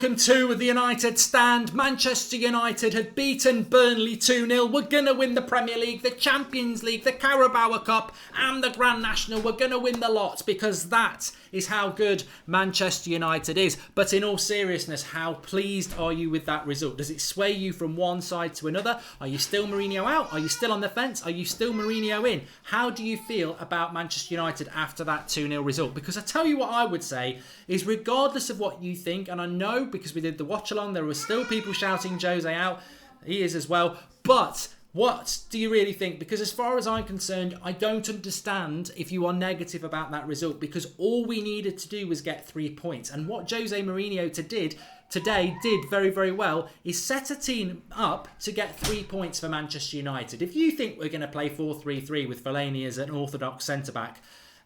Welcome to the United Stand. Manchester United had beaten Burnley 2-0. We're going to win the Premier League, the Champions League, the Carabao Cup and the Grand National. We're going to win the lot because that is how good Manchester United is. But in all seriousness, how pleased are you with that result? Does it sway you from one side to another? Are you still Mourinho out? Are you still on the fence? Are you still Mourinho in? How do you feel about Manchester United after that 2-0 result? Because I tell you what I would say is, regardless of what you think, and I know because we did the watch along, there were still people shouting Jose out. He is as well. But what do you really think? Because as far as I'm concerned, I don't understand if you are negative about that result, because all we needed to do was get 3 points. And what Jose Mourinho today did very, very well is set a team up to get 3 points for Manchester United. If you think we're going to play 4-3-3 with Fellaini as an orthodox centre-back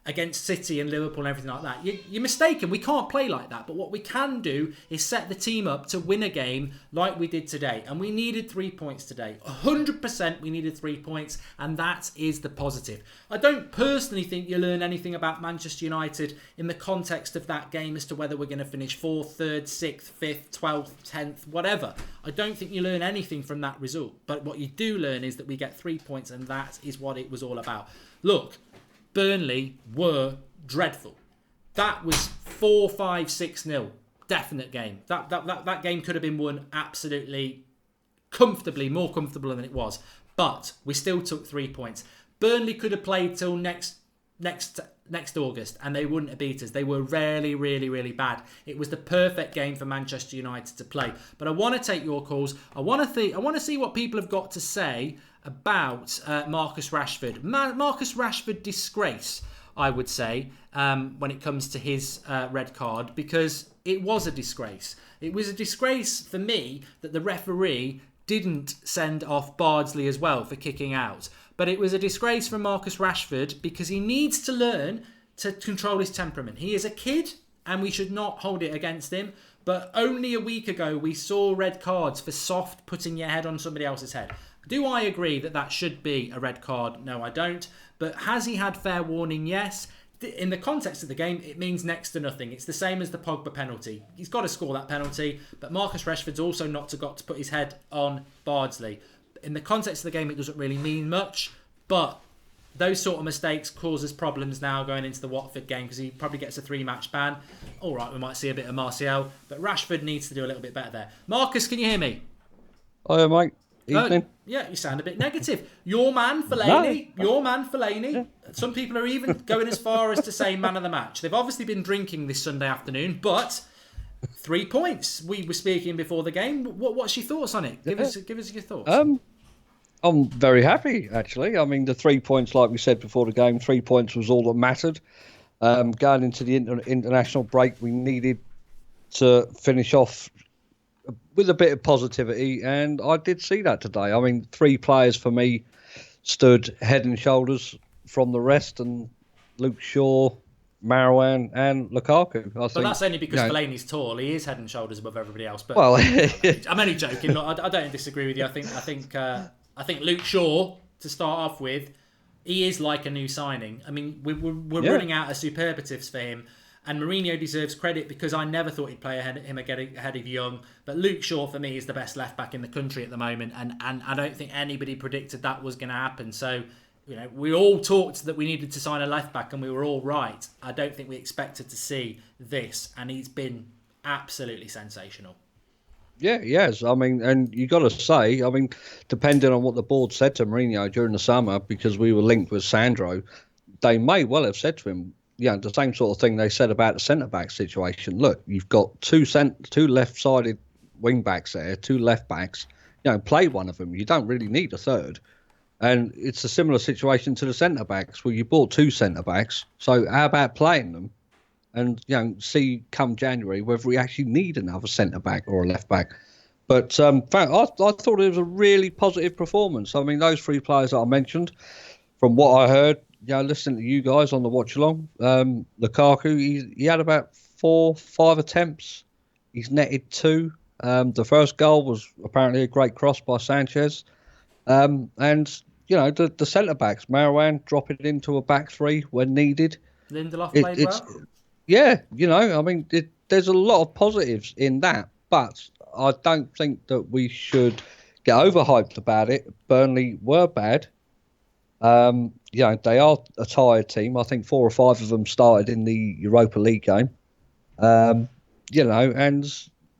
against City and Liverpool and everything like that, you're mistaken. We can't play like that. But what we can do is set the team up to win a game like we did today. And we needed 3 points today. 100% we needed 3 points. And that is the positive. I don't personally think you learn anything about Manchester United in the context of that game as to whether we're going to finish 4th, 3rd, 6th, 5th, 12th, 10th, whatever. I don't think you learn anything from that result. But what you do learn is that we get 3 points, and that is what it was all about. Look, Burnley were dreadful. That was 4-5-6-0. Definite game. That game could have been won absolutely comfortably, more comfortable than it was. But we still took 3 points. Burnley could have played till next August and they wouldn't have beat us. They were really, really, really bad. It was the perfect game for Manchester United to play. But I want to take your calls. I want to see what people have got to say about Marcus Rashford. Marcus Rashford disgrace, I would say, when it comes to his red card, because it was a disgrace. It was a disgrace for me that the referee didn't send off Bardsley as well for kicking out. But it was a disgrace for Marcus Rashford because he needs to learn to control his temperament. He is a kid and we should not hold it against him. But only a week ago we saw red cards for soft putting your head on somebody else's head. Do I agree that that should be a red card? No, I don't. But has he had fair warning? Yes. In the context of the game, it means next to nothing. It's the same as the Pogba penalty. He's got to score that penalty, but Marcus Rashford's also not got to put his head on Bardsley. In the context of the game, it doesn't really mean much, but those sort of mistakes cause us problems now going into the Watford game because he probably gets a 3-match ban. All right, we might see a bit of Martial, but Rashford needs to do a little bit better there. Marcus, can you hear me? Hi, Mike. Evening. Yeah, you sound a bit negative. Your man, Fellaini. No. Your man, Fellaini. Yeah. Some people are even going as far as to say man of the match. They've obviously been drinking this Sunday afternoon, but 3 points. We were speaking before the game. What's your thoughts on it? Give us your thoughts. I'm very happy, actually. I mean, the 3 points, like we said before the game, 3 points was all that mattered. Going into the international break, we needed to finish off with a bit of positivity, and I did see that today. I mean, 3 players for me stood head and shoulders from the rest, and Luke Shaw, Marouane and Lukaku. But that's only because Fellaini's tall. He is head and shoulders above everybody else. But well, I'm only joking. Look, I don't disagree with you. I think Luke Shaw, to start off with, he is like a new signing. I mean, we're running out of superlatives for him. And Mourinho deserves credit because I never thought he'd play ahead of Young. But Luke Shaw, for me, is the best left-back in the country at the moment. And I don't think anybody predicted that was going to happen. So, we all talked that we needed to sign a left-back and we were all right. I don't think we expected to see this. And he's been absolutely sensational. Yeah, he has. I mean, and you got to say, I mean, depending on what the board said to Mourinho during the summer, because we were linked with Sandro, they may well have said to him, the same sort of thing they said about the centre-back situation. Look, you've got two left-sided wing-backs there, 2 left-backs. Play one of them. You don't really need a third. And it's a similar situation to the centre-backs, where you bought 2 centre-backs. So how about playing them and, see come January whether we actually need another centre-back or a left-back. But I thought it was a really positive performance. I mean, those 3 players that I mentioned, from what I heard, listening to you guys on the watch along, Lukaku, he had about 4-5 attempts. He's netted 2. The first goal was apparently a great cross by Sanchez. And the centre backs, Marouane dropping it into a back 3 when needed. Lindelof played well. Yeah, I mean, there's a lot of positives in that. but I don't think that we should get overhyped about it. Burnley were bad. They are a tired team. I think 4 or 5 of them started in the Europa League game. And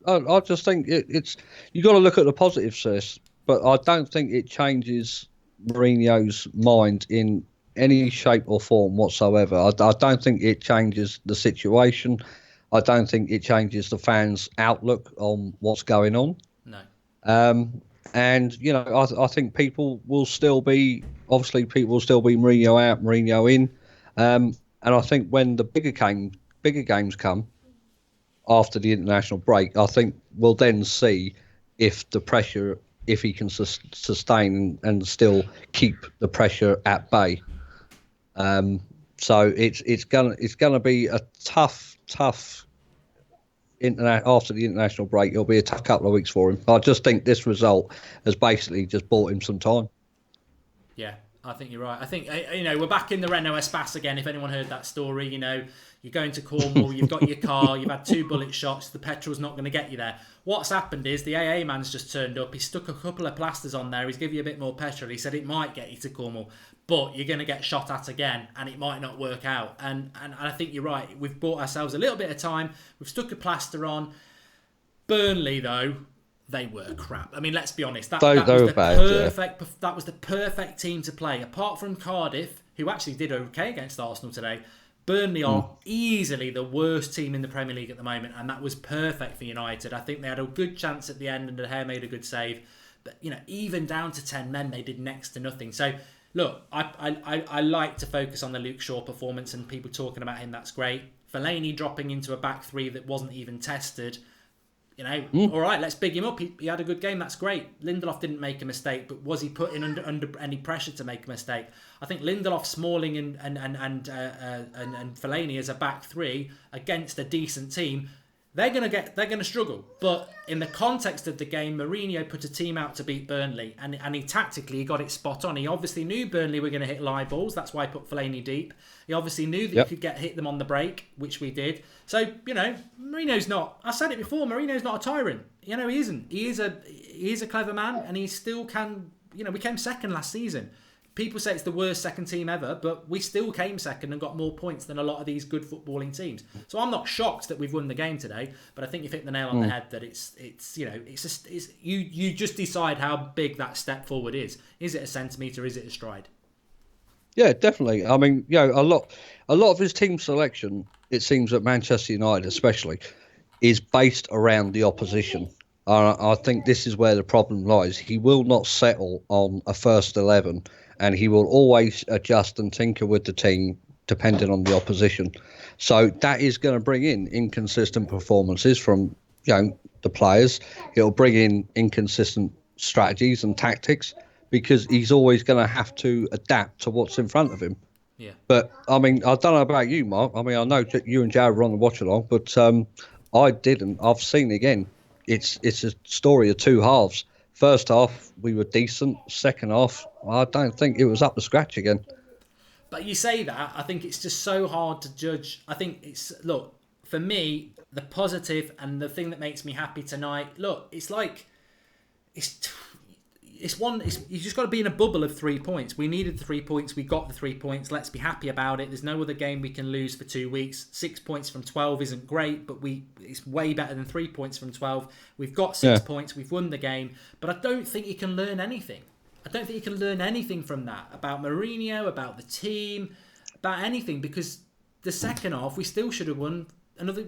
I just think it's you got to look at the positives first. But I don't think it changes Mourinho's mind in any shape or form whatsoever. I don't think it changes the situation. I don't think it changes the fans' outlook on what's going on. No. I think people will still be Mourinho out, Mourinho in. And I think when the bigger games come after the international break, I think we'll then see if he can sustain and still keep the pressure at bay. So it's gonna be a tough after the international break. It'll be a tough couple of weeks for him. I just think this result has basically just bought him some time. Yeah, I think you're right. I think, we're back in the Renault Espace again. If anyone heard that story, you're going to Cornwall, you've got your car, you've had 2 bullet shots, the petrol's not going to get you there. What's happened is the AA man's just turned up, he stuck a couple of plasters on there, he's given you a bit more petrol, he said it might get you to Cornwall, but you're going to get shot at again and it might not work out. And I think you're right, we've bought ourselves a little bit of time, we've stuck a plaster on. Burnley, though, they were crap. I mean, let's be honest. That was the perfect team to play. Apart from Cardiff, who actually did okay against Arsenal today, Burnley are easily the worst team in the Premier League at the moment, and that was perfect for United. I think they had a good chance at the end, and De Gea made a good save. But even down to 10 men, they did next to nothing. So, look, I like to focus on the Luke Shaw performance, and people talking about him. That's great. Fellaini dropping into a back three that wasn't even tested. All right, let's big him up. He had a good game. That's great. Lindelof didn't make a mistake, but was he put in under any pressure to make a mistake? I think Lindelof, Smalling, and Fellaini as a back three against a decent team, they're gonna struggle. But in the context of the game, Mourinho put a team out to beat Burnley, and he tactically got it spot on. He obviously knew Burnley were going to hit live balls. That's why he put Fellaini deep. He obviously knew that you could hit them on the break, which we did. So Mourinho's not. I said it before. Mourinho's not a tyrant. He isn't. He is a clever man, and he still can. We came second last season. People say it's the worst second team ever, but we still came second and got more points than a lot of these good footballing teams. So I'm not shocked that we've won the game today, but I think you've hit the nail on the head that you just decide how big that step forward is. Is it a centimetre? Is it a stride? Yeah, definitely. I mean, a lot of his team selection, it seems at Manchester United especially, is based around the opposition. I think this is where the problem lies. He will not settle on a first 11, and he will always adjust and tinker with the team depending on the opposition. So that is going to bring in inconsistent performances from the players. It'll bring in inconsistent strategies and tactics because he's always going to have to adapt to what's in front of him. Yeah. But I mean, I don't know about you, Mark. I mean, I know you and Jared were on the watch along, but I didn't. I've seen again. It's a story of 2 halves. First half, we were decent. Second half, I don't think it was up to scratch again. But you say that, I think it's just so hard to judge. I think for me, the positive and the thing that makes me happy tonight, you just got to be in a bubble of 3 points. We needed the 3 points. We got the 3 points. Let's be happy about it. There's no other game we can lose for 2 weeks. 6 points from 12 isn't great, but it's way better than 3 points from 12. We've got 6 points. We've won the game. But I don't think you can learn anything. I don't think you can learn anything from that about Mourinho, about the team, about anything, because the second half we still should have won.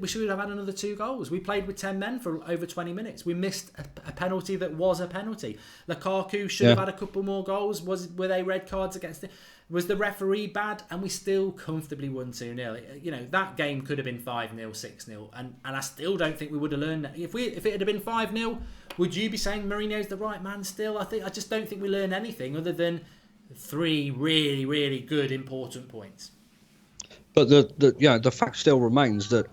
We should have had another 2 goals. We played with 10 men for over 20 minutes. We missed a penalty that was a penalty. Lukaku should have had a couple more goals. Were they red cards against it? Was the referee bad? And we still comfortably won 2-0. That game could have been 5-0, 6-0. And I still don't think we would have learned that. If it had been 5-0, would you be saying Mourinho's the right man still? I just don't think we learned anything other than 3 really, really good, important points. But the fact still remains that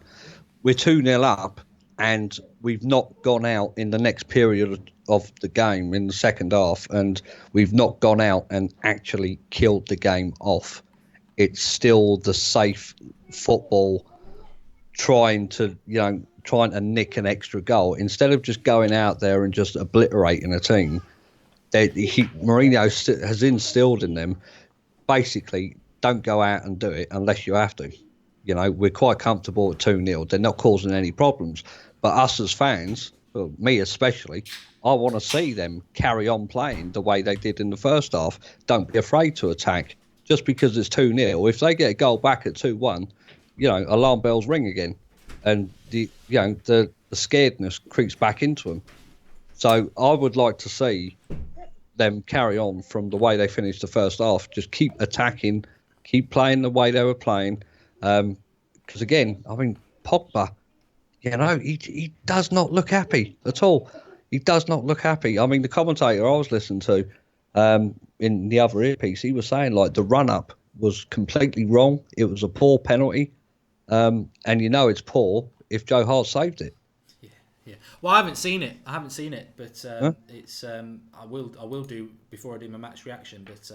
we're 2-0 up and we've not gone out in the next period of the game in the second half, and we've not gone out and actually killed the game off. It's still the safe football, trying to trying to nick an extra goal, instead of just going out there and just obliterating a team, Mourinho has instilled in them, basically, don't go out and do it unless you have to. We're quite comfortable at 2-0. They're not causing any problems. But us as fans, well, me especially, I want to see them carry on playing the way they did in the first half. Don't be afraid to attack. Just because it's 2-0, if they get a goal back at 2-1, alarm bells ring again. And the scaredness creeps back into them. So I would like to see them carry on from the way they finished the first half. Just keep attacking, keep playing the way they were playing. Because again, I mean, Pogba, he does not look happy at all. He does not look happy. I mean, the commentator I was listening to in the other earpiece, he was saying like the run-up was completely wrong. It was a poor penalty. And it's poor if Joe Hart saved it. Yeah. Well, I haven't seen it, but it's I will do before I do my match reaction. But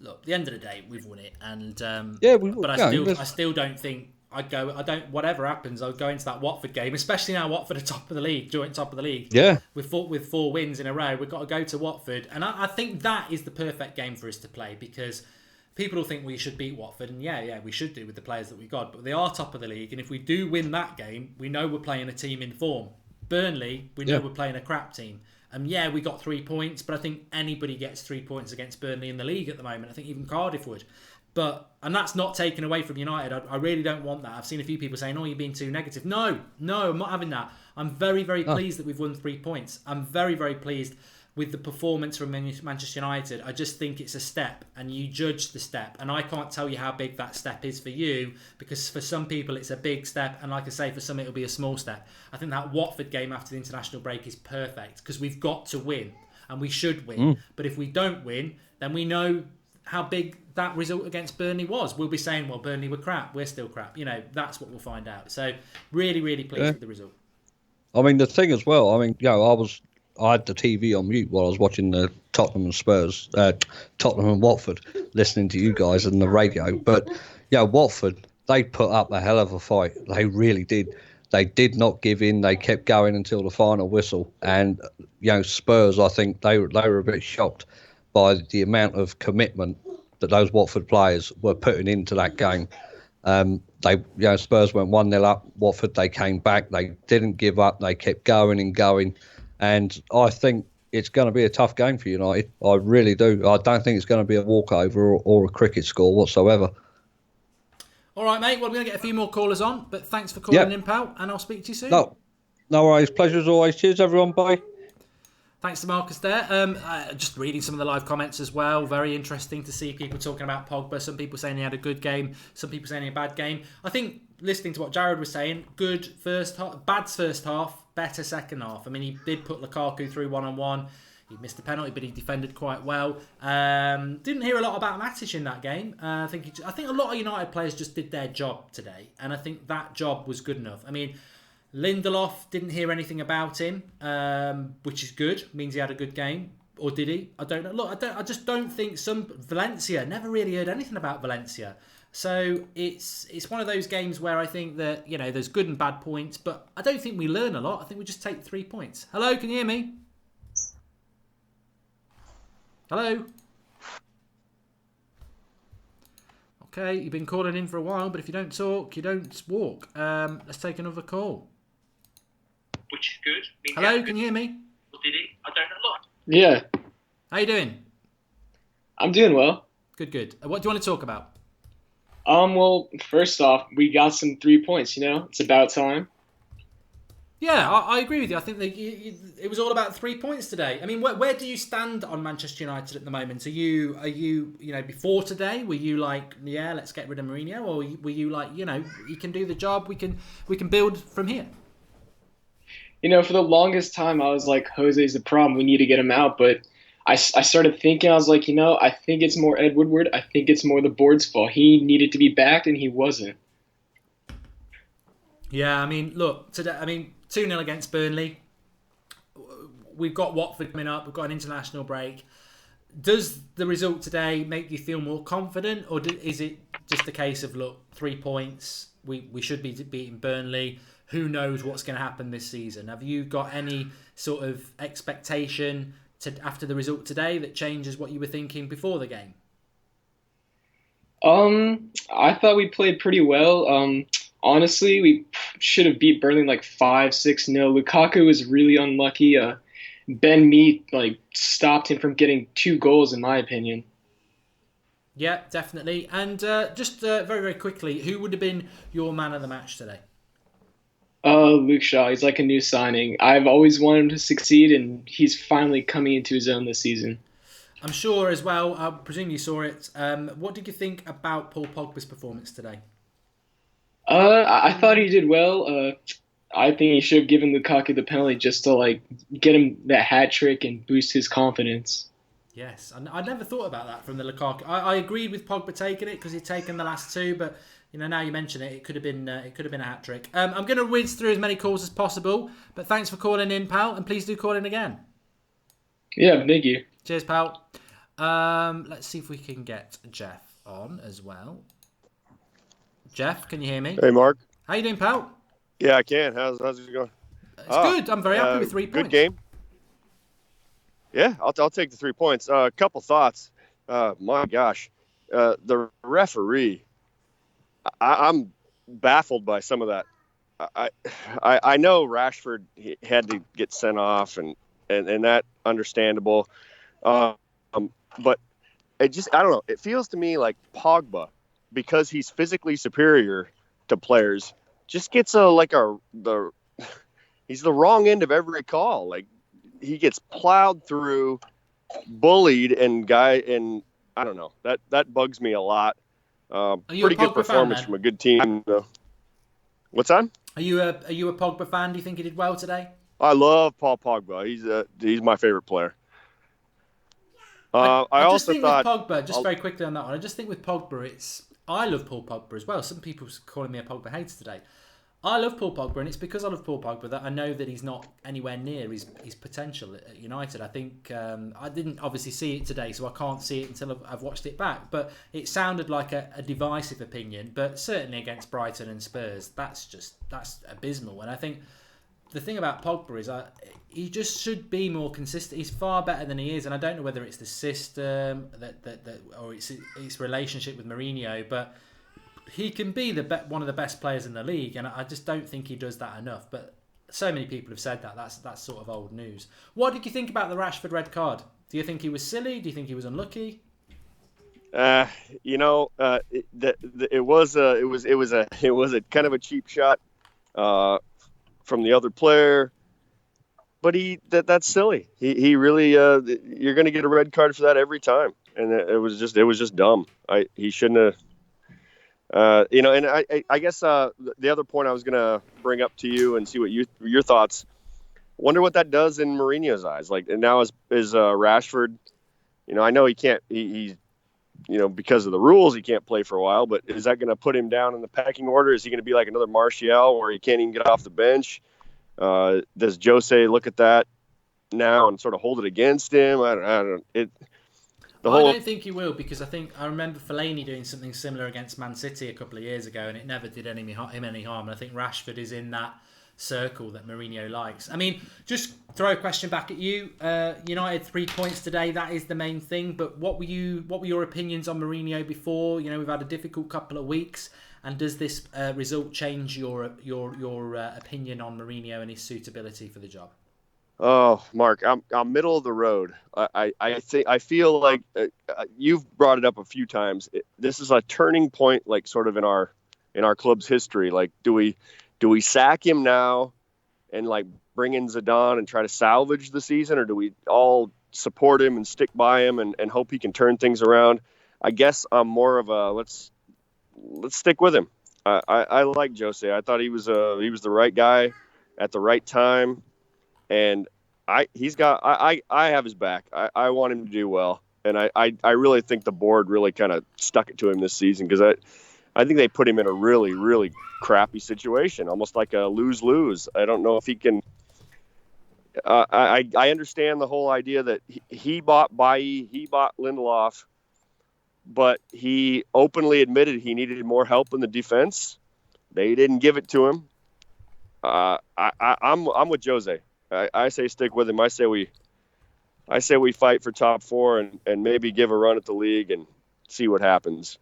look, at the end of the day, we've won it, and but I still don't think I'd go. Whatever happens, I'll go into that Watford game, especially now Watford are top of the league, joint top of the league. Yeah, with 4 wins in a row, we've got to go to Watford, and I think that is the perfect game for us to play, because people will think we should beat Watford, and yeah, we should do with the players that we got. But they are top of the league, and if we do win that game, we know we're playing a team in form. Burnley, we know we're playing a crap team. And we got 3 points, but I think anybody gets 3 points against Burnley in the league at the moment. I think even Cardiff would. And that's not taken away from United. I really don't want that. I've seen a few people saying, you're being too negative. No, I'm not having that. I'm very, very pleased that we've won 3 points. I'm very, very pleased with the performance from Manchester United. I just think it's a step, and you judge the step. And I can't tell you how big that step is for you, because for some people it's a big step, and like I say, for some it'll be a small step. I think that Watford game after the international break is perfect, because we've got to win, and we should win. But if we don't win, then we know how big that result against Burnley was. We'll be saying, well, Burnley were crap, we're still crap. That's what we'll find out. So really, really pleased with the result. I mean, the thing as well, I had the TV on mute while I was watching the Tottenham and Watford, listening to you guys on the radio. But, Watford, they put up a hell of a fight. They really did. They did not give in. They kept going until the final whistle. And, Spurs, I think they were a bit shocked by the amount of commitment that those Watford players were putting into that game. Spurs went 1-0 up. Watford, they came back. They didn't give up. They kept going and going. And I think it's going to be a tough game for United. I really do. I don't think it's going to be a walkover or a cricket score whatsoever. All right, mate. Well, we're going to get a few more callers on, but thanks for calling in, pal, and I'll speak to you soon. No worries. Pleasure as always. Cheers, everyone. Bye. Thanks to Marcus there. Just reading some of the live comments as well. Very interesting to see people talking about Pogba. Some people saying he had a good game. Some people saying he had a bad game. I think, listening to what Jared was saying, good first half, bad first half, better second half. I mean, he did put Lukaku through one-on-one. He missed the penalty, but he defended quite well. Didn't hear a lot about Matic in that game. I think a lot of United players just did their job today, and I think that job was good enough. I mean, Lindelof, didn't hear anything about him, which is good. Means he had a good game. Or did he? I don't know. Look, I just don't think Valencia, never really heard anything about Valencia. So it's one of those games where I think that, there's good and bad points, but I don't think we learn a lot. I think we just take 3 points. Hello, can you hear me? Hello? Okay, you've been calling in for a while, but if you don't talk, you don't walk. Let's take another call. Which is good. Hello, can you hear me? Did he? I don't know. Yeah. How you doing? I'm doing well. Good. What do you want to talk about? Well, first off, we got some 3 points, It's about time. Yeah, I agree with you. I think that it was all about 3 points today. I mean, where do you stand on Manchester United at the moment? Are you before today, were you like, yeah, let's get rid of Mourinho? Or were you like, he can do the job, we can build from here? For the longest time, I was like, Jose's the problem. We need to get him out. But I started thinking, I was like, I think it's more Ed Woodward. I think it's more the board's fault. He needed to be backed, and he wasn't. Yeah, I mean, look, today, 2-0 against Burnley. We've got Watford coming up. We've got an international break. Does the result today make you feel more confident, or is it just a case of, look, 3 points? We should be beating Burnley, who knows what's going to happen this season. Have you got any sort of expectation after the result today that changes what you were thinking before the game? I thought we played pretty well. Honestly, we should have beat Burnley like 5-6-0. Lukaku was really unlucky. Ben Mee stopped him from getting 2 goals, in my opinion. Yeah, definitely. And just very, very quickly, who would have been your man of the match today? Luke Shaw. He's like a new signing. I've always wanted him to succeed, and he's finally coming into his own this season. I'm sure as well, I presume you saw it. What did you think about Paul Pogba's performance today? I thought he did well. I think he should have given Lukaku the penalty just to get him that hat trick and boost his confidence. Yes, I never thought about that from the Lukaku. I agreed with Pogba taking it because he'd taken the last 2, but now you mention it, it could have been a hat trick. I'm going to whiz through as many calls as possible, but thanks for calling in, pal, and please do call in again. Yeah, thank you. Cheers, pal. Let's see if we can get Jeff on as well. Jeff, can you hear me? Hey, Mark. How you doing, pal? Yeah, I can. How's it going? It's good. I'm very happy with 3 points. Good game. Yeah, I'll take the 3 points. A couple thoughts. My gosh, the referee. I'm baffled by some of that. I know Rashford had to get sent off, and that understandable. But I don't know. It feels to me like Pogba, because he's physically superior to players, just gets he's the wrong end of every call. Like, he gets plowed through, bullied, and I don't know. That bugs me a lot. Pretty good performance from a good team. What's that? Are you a Pogba fan? Do you think he did well today? I love Paul Pogba. He's my favorite player. I also thought with Pogba, just very quickly on that one. I just think with Pogba, I love Paul Pogba as well. Some people calling me a Pogba hater today. I love Paul Pogba, and it's because I love Paul Pogba that I know that he's not anywhere near his potential at United. I think I didn't obviously see it today, so I can't see it until I've watched it back. But it sounded like a divisive opinion. But certainly against Brighton and Spurs, that's abysmal. And I think the thing about Pogba is he just should be more consistent. He's far better than he is, and I don't know whether it's the system or it's relationship with Mourinho, but he can be one of the best players in the league, and I just don't think he does that enough. But so many people have said that's sort of old news. What did you think about the Rashford red card? Do you think he was silly? Do you think he was unlucky? It was a kind of a cheap shot from the other player, but that's silly. He really you're going to get a red card for that every time, and it was just dumb. He shouldn't have. And I guess the other point I was going to bring up to you and see what your thoughts. Wonder what that does in Mourinho's eyes. Like, and now is Rashford. I know he can't. He because of the rules, he can't play for a while. But is that going to put him down in the pecking order? Is he going to be like another Martial, where he can't even get off the bench? Does Jose look at that now and sort of hold it against him? I don't. I don't think he will, because I remember Fellaini doing something similar against Man City a couple of years ago, and it never did him any harm. And I think Rashford is in that circle that Mourinho likes. I mean, just throw a question back at you. United 3 points today. That is the main thing. But what were your opinions on Mourinho before? We've had a difficult couple of weeks, and does this result change your opinion on Mourinho and his suitability for the job? Oh, Mark, I'm middle of the road. I feel like you've brought it up a few times. This is a turning point, like sort of in our club's history. Like, do we sack him now and like bring in Zidane and try to salvage the season, or do we all support him and stick by him and hope he can turn things around? I guess I'm more of a let's stick with him. I like Jose. I thought he was the right guy at the right time. And I have his back. I want him to do well, and I really think the board really kind of stuck it to him this season, because I think they put him in a really, really crappy situation, almost like a lose-lose. I don't know if he can. I understand the whole idea that he bought Bailly, he bought Lindelof, but he openly admitted he needed more help in the defense. They didn't give it to him. I'm with Jose. I say stick with him. I say we fight for top 4 and maybe give a run at the league and see what happens.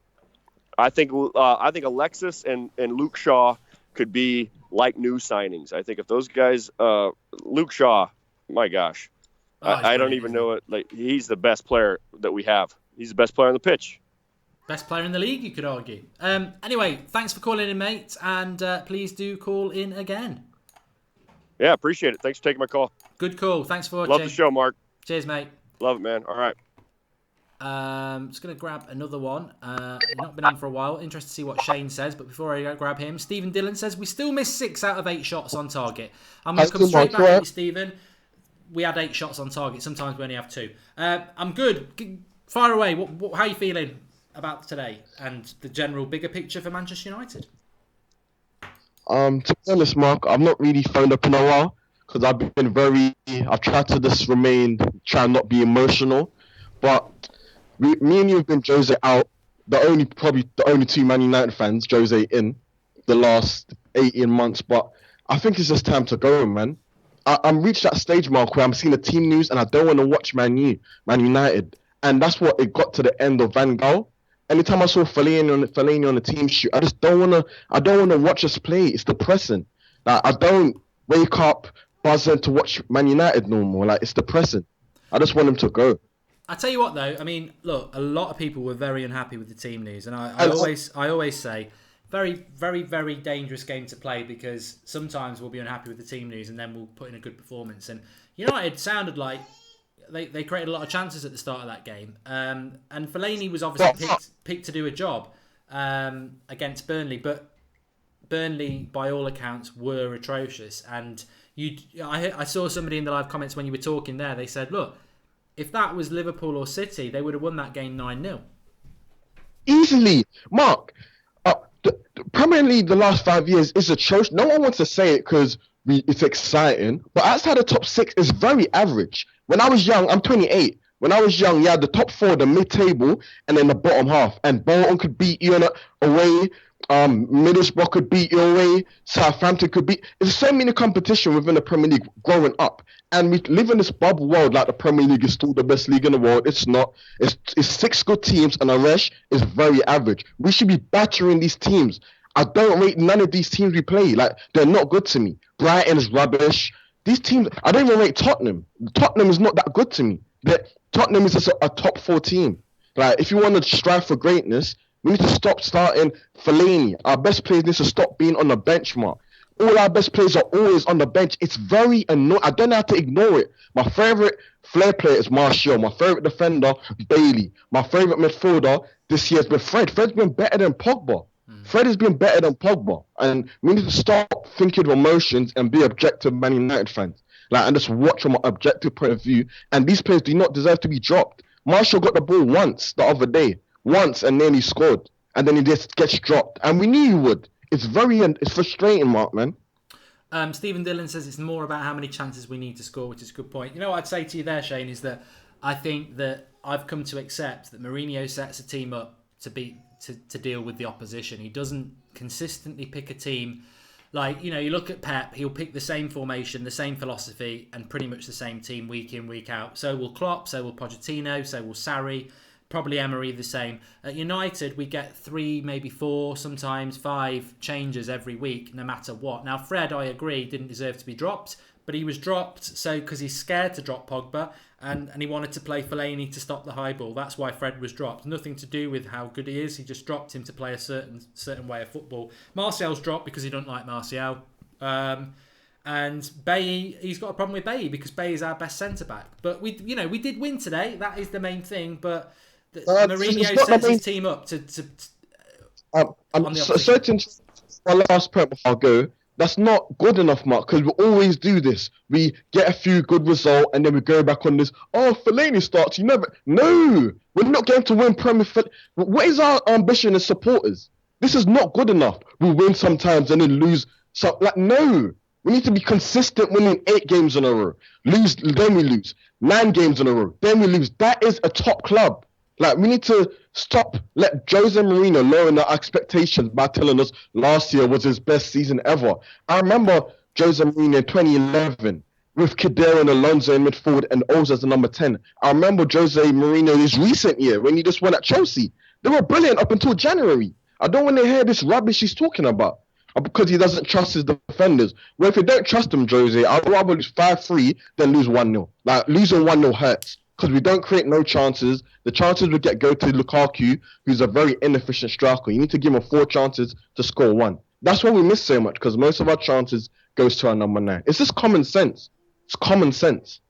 I think Alexis and Luke Shaw could be like new signings. I think if those guys, Luke Shaw, my gosh, I don't even know it. Like, he's the best player that we have. He's the best player on the pitch. Best player in the league, you could argue. Anyway, thanks for calling in, mate, and please do call in again. Yeah, appreciate it. Thanks for taking my call. Good call. Thanks for watching. Love the show, Mark. Cheers, mate. Love it, man. All right. Just going to grab another one. Not been on for a while. Interested to see what Shane says, but before I grab him, Stephen Dillon says, we still missed 6 out of 8 shots on target. I'm going to come straight back at you, Stephen. We had 8 shots on target. Sometimes we only have 2. I'm good. Fire away. How are you feeling about today and the general bigger picture for Manchester United? To be honest, Mark, I've not really phoned up in a while because I've tried to just try and not be emotional. But me and you have been Jose out, probably the only 2 Man United fans, Jose in the last 18 months. But I think it's just time to go, man. I'm reached that stage, Mark, where I'm seeing the team news and I don't want to watch Man United. And that's what it got to the end of Van Gaal. Anytime I saw Fellaini on the team shoot, I don't want to watch us play. It's depressing. Like, I don't wake up buzzing to watch Man United no more. Like, it's depressing. I just want them to go. I tell you what, though. I mean, look, a lot of people were very unhappy with the team news, and I always say, very, very, very dangerous game to play because sometimes we'll be unhappy with the team news and then we'll put in a good performance. And United sounded like they created a lot of chances at the start of that game. And Fellaini was obviously picked to do a job against Burnley, but Burnley, by all accounts, were atrocious. And I saw somebody in the live comments when you were talking there, they said, look, if that was Liverpool or City, they would have won that game 9-0. Easily. Mark, the Premier League the last 5 years is atrocious. No one wants to say it because it's exciting, but outside the top 6, it's very average. When I was young, I'm 28. When I was young, you had the top 4, the mid-table, and then the bottom half. And Bolton could beat you away. Middlesbrough could beat you away. Southampton could beat. There's so many competition within the Premier League growing up. And we live in this bubble world like the Premier League is still the best league in the world. It's not. It's 6 good teams and the rest is very average. We should be battering these teams. I don't rate none of these teams we play. Like, they're not good to me. Brighton is rubbish. These teams, I don't even rate Tottenham. Tottenham is not that good to me. Tottenham is just a top 4 team. Like, if you want to strive for greatness, we need to stop starting Fellaini. Our best players need to stop being on the bench, Mark. All our best players are always on the bench. It's very annoying. I don't know how to ignore it. My favourite flair player is Martial. My favourite defender, Bailey. My favourite midfielder this year has been Fred. Fred's been better than Pogba. Fred has been better than Pogba. And we need to stop thinking of emotions and be objective Man United fans. Like, and just watch from an objective point of view. And these players do not deserve to be dropped. Martial got the ball once the other day. Once, and then he scored. And then he just gets dropped. And we knew he would. It's frustrating, Mark, man. Stephen Dillon says it's more about how many chances we need to score, which is a good point. You know what I'd say to you there, Shane, is that I think that I've come to accept that Mourinho sets a team up to deal with the opposition. He doesn't consistently pick a team. Like, you look at Pep, he'll pick the same formation, the same philosophy, and pretty much the same team week in, week out. So will Klopp, so will Pochettino, so will Sarri. Probably Emery the same. At United, we get 3, maybe 4, sometimes 5 changes every week, no matter what. Now, Fred, I agree, didn't deserve to be dropped, but he was dropped because he's scared to drop Pogba, and he wanted to play Fellaini to stop the high ball. That's why Fred was dropped. Nothing to do with how good he is. He just dropped him to play a certain way of football. Martial's dropped because he don't like Martial. And Bailly, he's got a problem with Bailly because Bailly is our best centre back. But we did win today. That is the main thing. But Mourinho sets his team up to I'm certain. My last point before I go. That's not good enough, Mark, because we always do this. We get a few good results and then we go back on this. Oh, Fellaini starts. No, we're not going to win Premier. What is our ambition as supporters? This is not good enough. We win sometimes and then lose. No. We need to be consistent, winning 8 games in a row. Lose, then we lose. 9 games in a row, then we lose. That is a top club. Like, we need to let Jose Mourinho lower our expectations by telling us last year was his best season ever. I remember Jose Mourinho 2011 with Cadero and Alonso in midfield and Oz as the number 10. I remember Jose Mourinho this recent year when he just won at Chelsea. They were brilliant up until January. I don't want to hear this rubbish he's talking about because he doesn't trust his defenders. Well, if you don't trust him, Jose, I'd rather lose 5-3 than lose 1-0. Like, losing 1-0 hurts because we don't create no chances. The chances we go to Lukaku, who's a very inefficient striker. You need to give him 4 chances to score 1. That's why we miss so much, because most of our chances goes to our number 9. It's just common sense. It's common sense.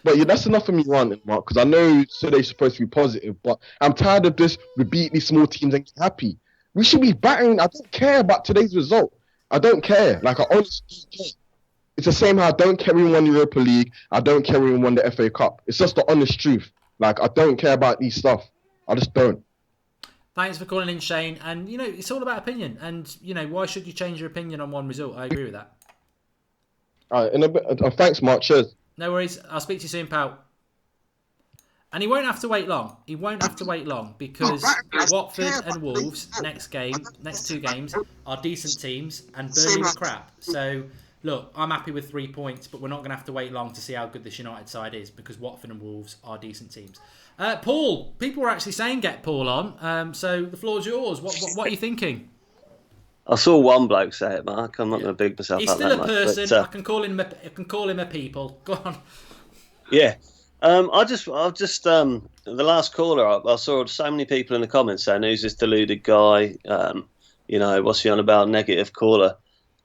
But yeah, that's enough for me ranting, Mark, because I know today's supposed to be positive, but I'm tired of this. We beat these small teams and get happy. We should be battering. I don't care about today's result. I don't care. Like, I honestly don't care. It's the same how I don't care when we won the Europa League. I don't care when we won the FA Cup. It's just the honest truth. Like, I don't care about these stuff. I just don't. Thanks for calling in, Shane. And, you know, it's all about opinion. And, you know, why should you change your opinion on one result? I agree with that. All right, in a bit. Thanks, Mark. Cheers. No worries. I'll speak to you soon, pal. And he won't have to wait long. He won't have to wait long because Watford and Wolves next 2 games are decent teams and Burnley were crap. So, look, I'm happy with 3 points, but we're not going to have to wait long to see how good this United side is because Watford and Wolves are decent teams. Paul, people were actually saying get Paul on, so the floor's yours. What are you thinking? I saw one bloke say it, Mark. I'm not going to big myself He's up still that a much, person. but, I can call him a people. Go on. Yeah. I've just the last caller up. I saw so many people in the comments saying, "Who's this deluded guy? You know, what's he on about? Negative caller."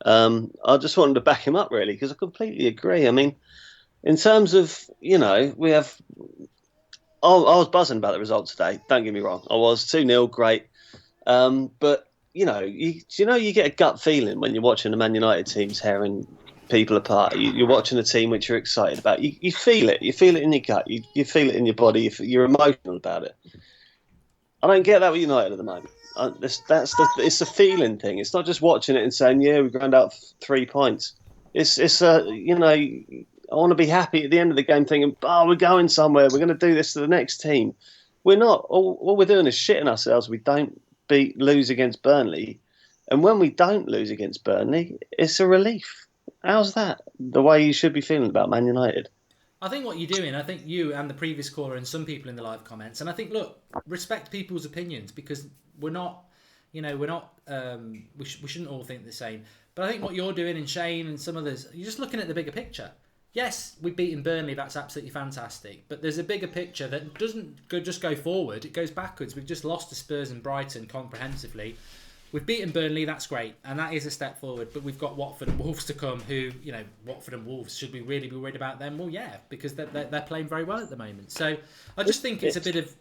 I just wanted to back him up really because I completely agree. I mean, in terms of we have. I was buzzing about the result today. Don't get me wrong. I was 2-0, great. But you get a gut feeling when you're watching the Man United team tearing people apart. You're watching a team which you're excited about. You feel it. You feel it in your gut. You feel it in your body. You're emotional about it. I don't get that with United at the moment. It's a feeling thing. It's not just watching it and saying, yeah, we ground out 3 points. I want to be happy at the end of the game thinking, oh, we're going somewhere. We're going to do this to the next team. We're not. All we're doing is shitting ourselves. We don't lose against Burnley. And when we don't lose against Burnley, it's a relief. How's that the way you should be feeling about Man United? I think what you're doing, I think you and the previous caller and some people in the live comments, and I think, look, respect people's opinions because we shouldn't all think the same. But I think what you're doing, and Shane and some others, you're just looking at the bigger picture. Yes, we've beaten Burnley, that's absolutely fantastic. But there's a bigger picture that doesn't just go forward, it goes backwards. We've just lost to Spurs and Brighton comprehensively. We've beaten Burnley, that's great, and that is a step forward. But we've got Watford and Wolves to come who, Watford and Wolves, should we really be worried about them? Well, yeah, because they're playing very well at the moment. So I just think it's a bit of...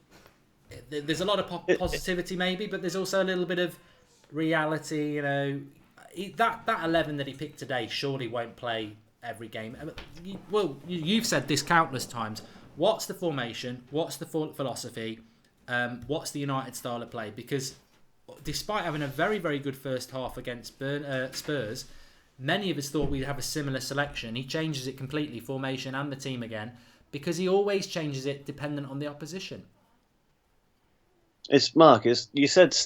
There's a lot of positivity maybe, but there's also a little bit of reality, That 11 that he picked today surely won't play every game. Well, you've said this countless times. What's the formation? What's the philosophy? What's the United style of play? Because despite having a very, very good first half against Spurs, many of us thought we'd have a similar selection. He changes it completely, formation and the team again, because he always changes it dependent on the opposition. It's Mark. You said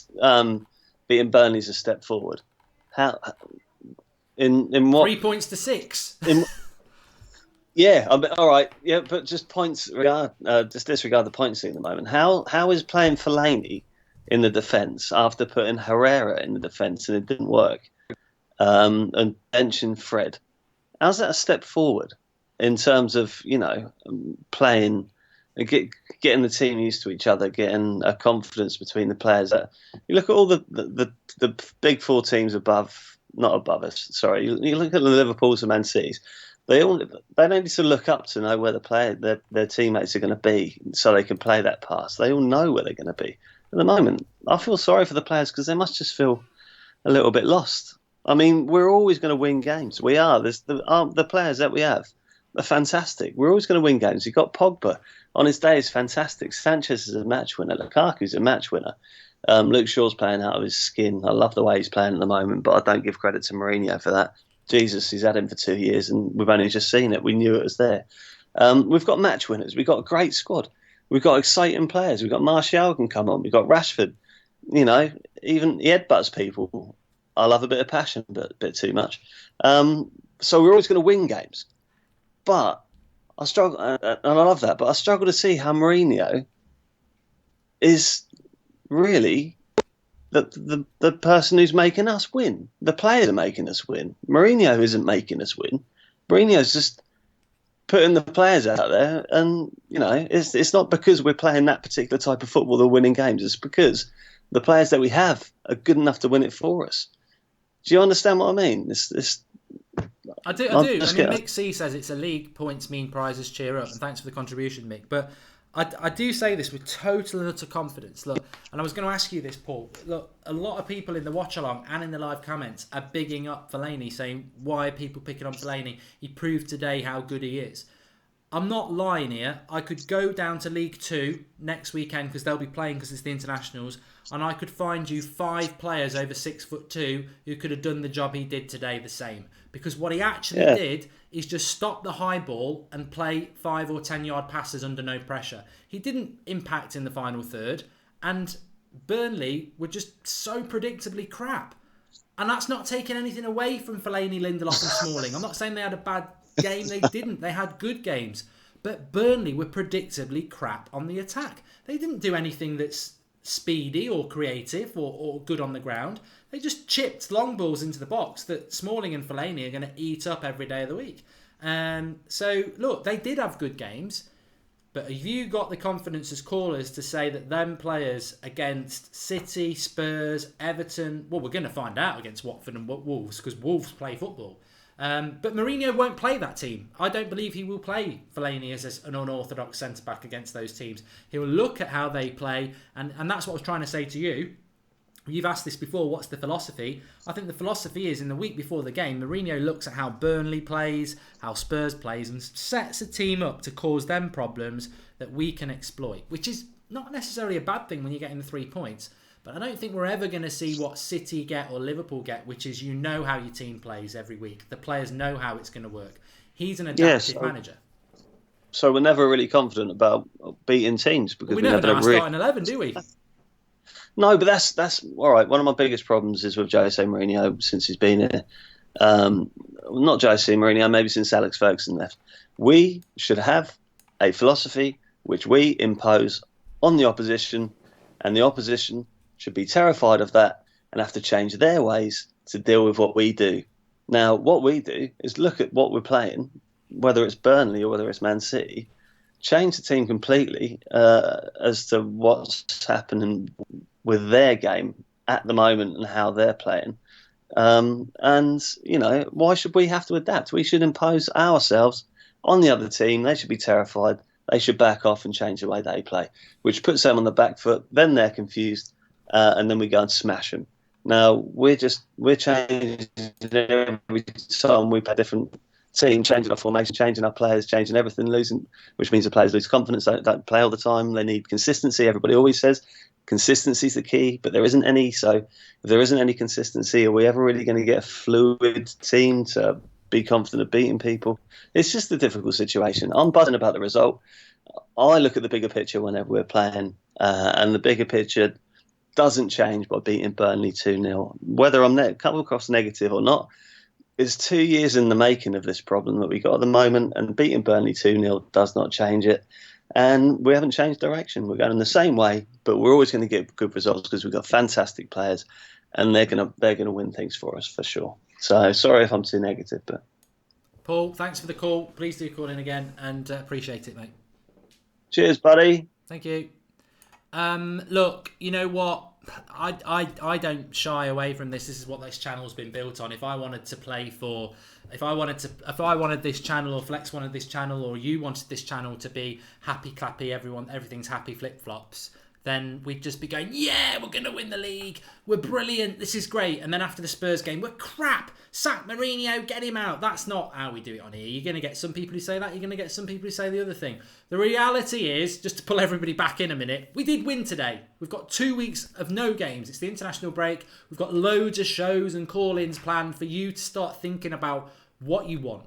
beating Burnley's a step forward. How? In what? 3 points to 6. Yeah, all right. Yeah, but just points. Just disregard the points at the moment. How is playing Fellaini in the defence after putting Herrera in the defence and it didn't work, and benching Fred? How's that a step forward in terms of playing, getting the team used to each other, getting a confidence between the players? You look at all the big 4 teams not above us. Sorry, you look at the Liverpools and Man Cities. They don't need to look up to know where their teammates are going to be, so they can play that pass. They all know where they're going to be. At the moment, I feel sorry for the players because they must just feel a little bit lost. I mean, we're always going to win games. We are. The players that we have are fantastic. We're always going to win games. You've got Pogba on his day is fantastic. Sanchez is a match winner. Lukaku's a match winner. Luke Shaw's playing out of his skin. I love the way he's playing at the moment, but I don't give credit to Mourinho for that. Jesus, he's had him for 2 years and we've only just seen it. We knew it was there. We've got match winners. We've got a great squad. We've got exciting players. We've got Martial can come on. We've got Rashford. Even he headbutts people. I love a bit of passion, but a bit too much. So we're always going to win games. But I struggle, and I love that, but I struggle to see how Mourinho is really the person who's making us win. The players are making us win. Mourinho isn't making us win. Mourinho's just putting the players out there, and it's not because we're playing that particular type of football that we're winning games. It's because the players that we have are good enough to win it for us. Do you understand what I mean? I do. I mean, Mick C says it's a league, points mean prizes, cheer up, and thanks for the contribution, Mick. But I do say this with total and utter confidence. Look, and I was going to ask you this, Paul. Look, a lot of people in the watch along and in the live comments are bigging up Fellaini, saying, why are people picking on Fellaini? He proved today how good he is. I'm not lying here. I could go down to League 2 next weekend because they'll be playing because it's the internationals, and I could find you 5 players over 6'2" who could have done the job he did today the same. Because what he actually did is just stop the high ball and play 5 or 10 yard passes under no pressure. He didn't impact in the final third, and Burnley were just so predictably crap. And that's not taking anything away from Fellaini, Lindelof and Smalling. I'm not saying they had a bad game. They didn't. They had good games. But Burnley were predictably crap on the attack. They didn't do anything that's speedy or creative or good on the ground. They just chipped long balls into the box that Smalling and Fellaini are going to eat up every day of the week. So, look, they did have good games. But have you got the confidence as callers to say that them players against City, Spurs, Everton... Well, we're going to find out against Watford and Wolves because Wolves play football. But Mourinho won't play that team. I don't believe he will play Fellaini as an unorthodox centre-back against those teams. He'll look at how they play, and that's what I was trying to say to you. You've asked this before, what's the philosophy? I think the philosophy is in the week before the game, Mourinho looks at how Burnley plays, how Spurs plays, and sets a team up to cause them problems that we can exploit, which is not necessarily a bad thing when you're getting the 3 points. But I don't think we're ever going to see what City get or Liverpool get, which is how your team plays every week. The players know how it's going to work. He's an adaptive manager. So we're never really confident about beating teams because we never know our starting 11, do we? No, but that's all right. One of my biggest problems is with Jose Mourinho since he's been here. Not Jose Mourinho, maybe since Alex Ferguson left. We should have a philosophy which we impose on the opposition, and the opposition should be terrified of that and have to change their ways to deal with what we do. Now, what we do is look at what we're playing, whether it's Burnley or whether it's Man City, change the team completely as to what's happening with their game at the moment and how they're playing. And, why should we have to adapt? We should impose ourselves on the other team. They should be terrified. They should back off and change the way they play, which puts them on the back foot. Then they're confused, and then we go and smash them. Now, we're changing every time we play a different team, changing our formation, changing our players, changing everything, which means the players lose confidence, don't play all the time. They need consistency. Everybody always says consistency is the key, but there isn't any. So if there isn't any consistency, are we ever really going to get a fluid team to be confident of beating people? It's just a difficult situation. I'm buzzing about the result. I look at the bigger picture whenever we're playing, and the bigger picture doesn't change by beating Burnley 2-0. Whether I'm come across negative or not, it's 2 years in the making of this problem that we got at the moment, and beating Burnley 2-0 does not change it. And we haven't changed direction. We're going in the same way, but we're always going to get good results because we've got fantastic players, and they're going to win things for us for sure. So sorry if I'm too negative, but Paul, thanks for the call. Please do call in again, and appreciate it, mate. Cheers, buddy. Thank you. Look, you know what? I don't shy away from this. This is what this channel's been built on. If I wanted this channel, or Flex wanted this channel, or you wanted this channel to be happy clappy, everything's happy flip flops, then we'd just be going, yeah, we're going to win the league. We're brilliant. This is great. And then after the Spurs game, we're crap. Sack Mourinho, get him out. That's not how we do it on here. You're going to get some people who say that. You're going to get some people who say the other thing. The reality is, just to pull everybody back in a minute, we did win today. We've got 2 weeks of no games. It's the international break. We've got loads of shows and call-ins planned for you to start thinking about what you want.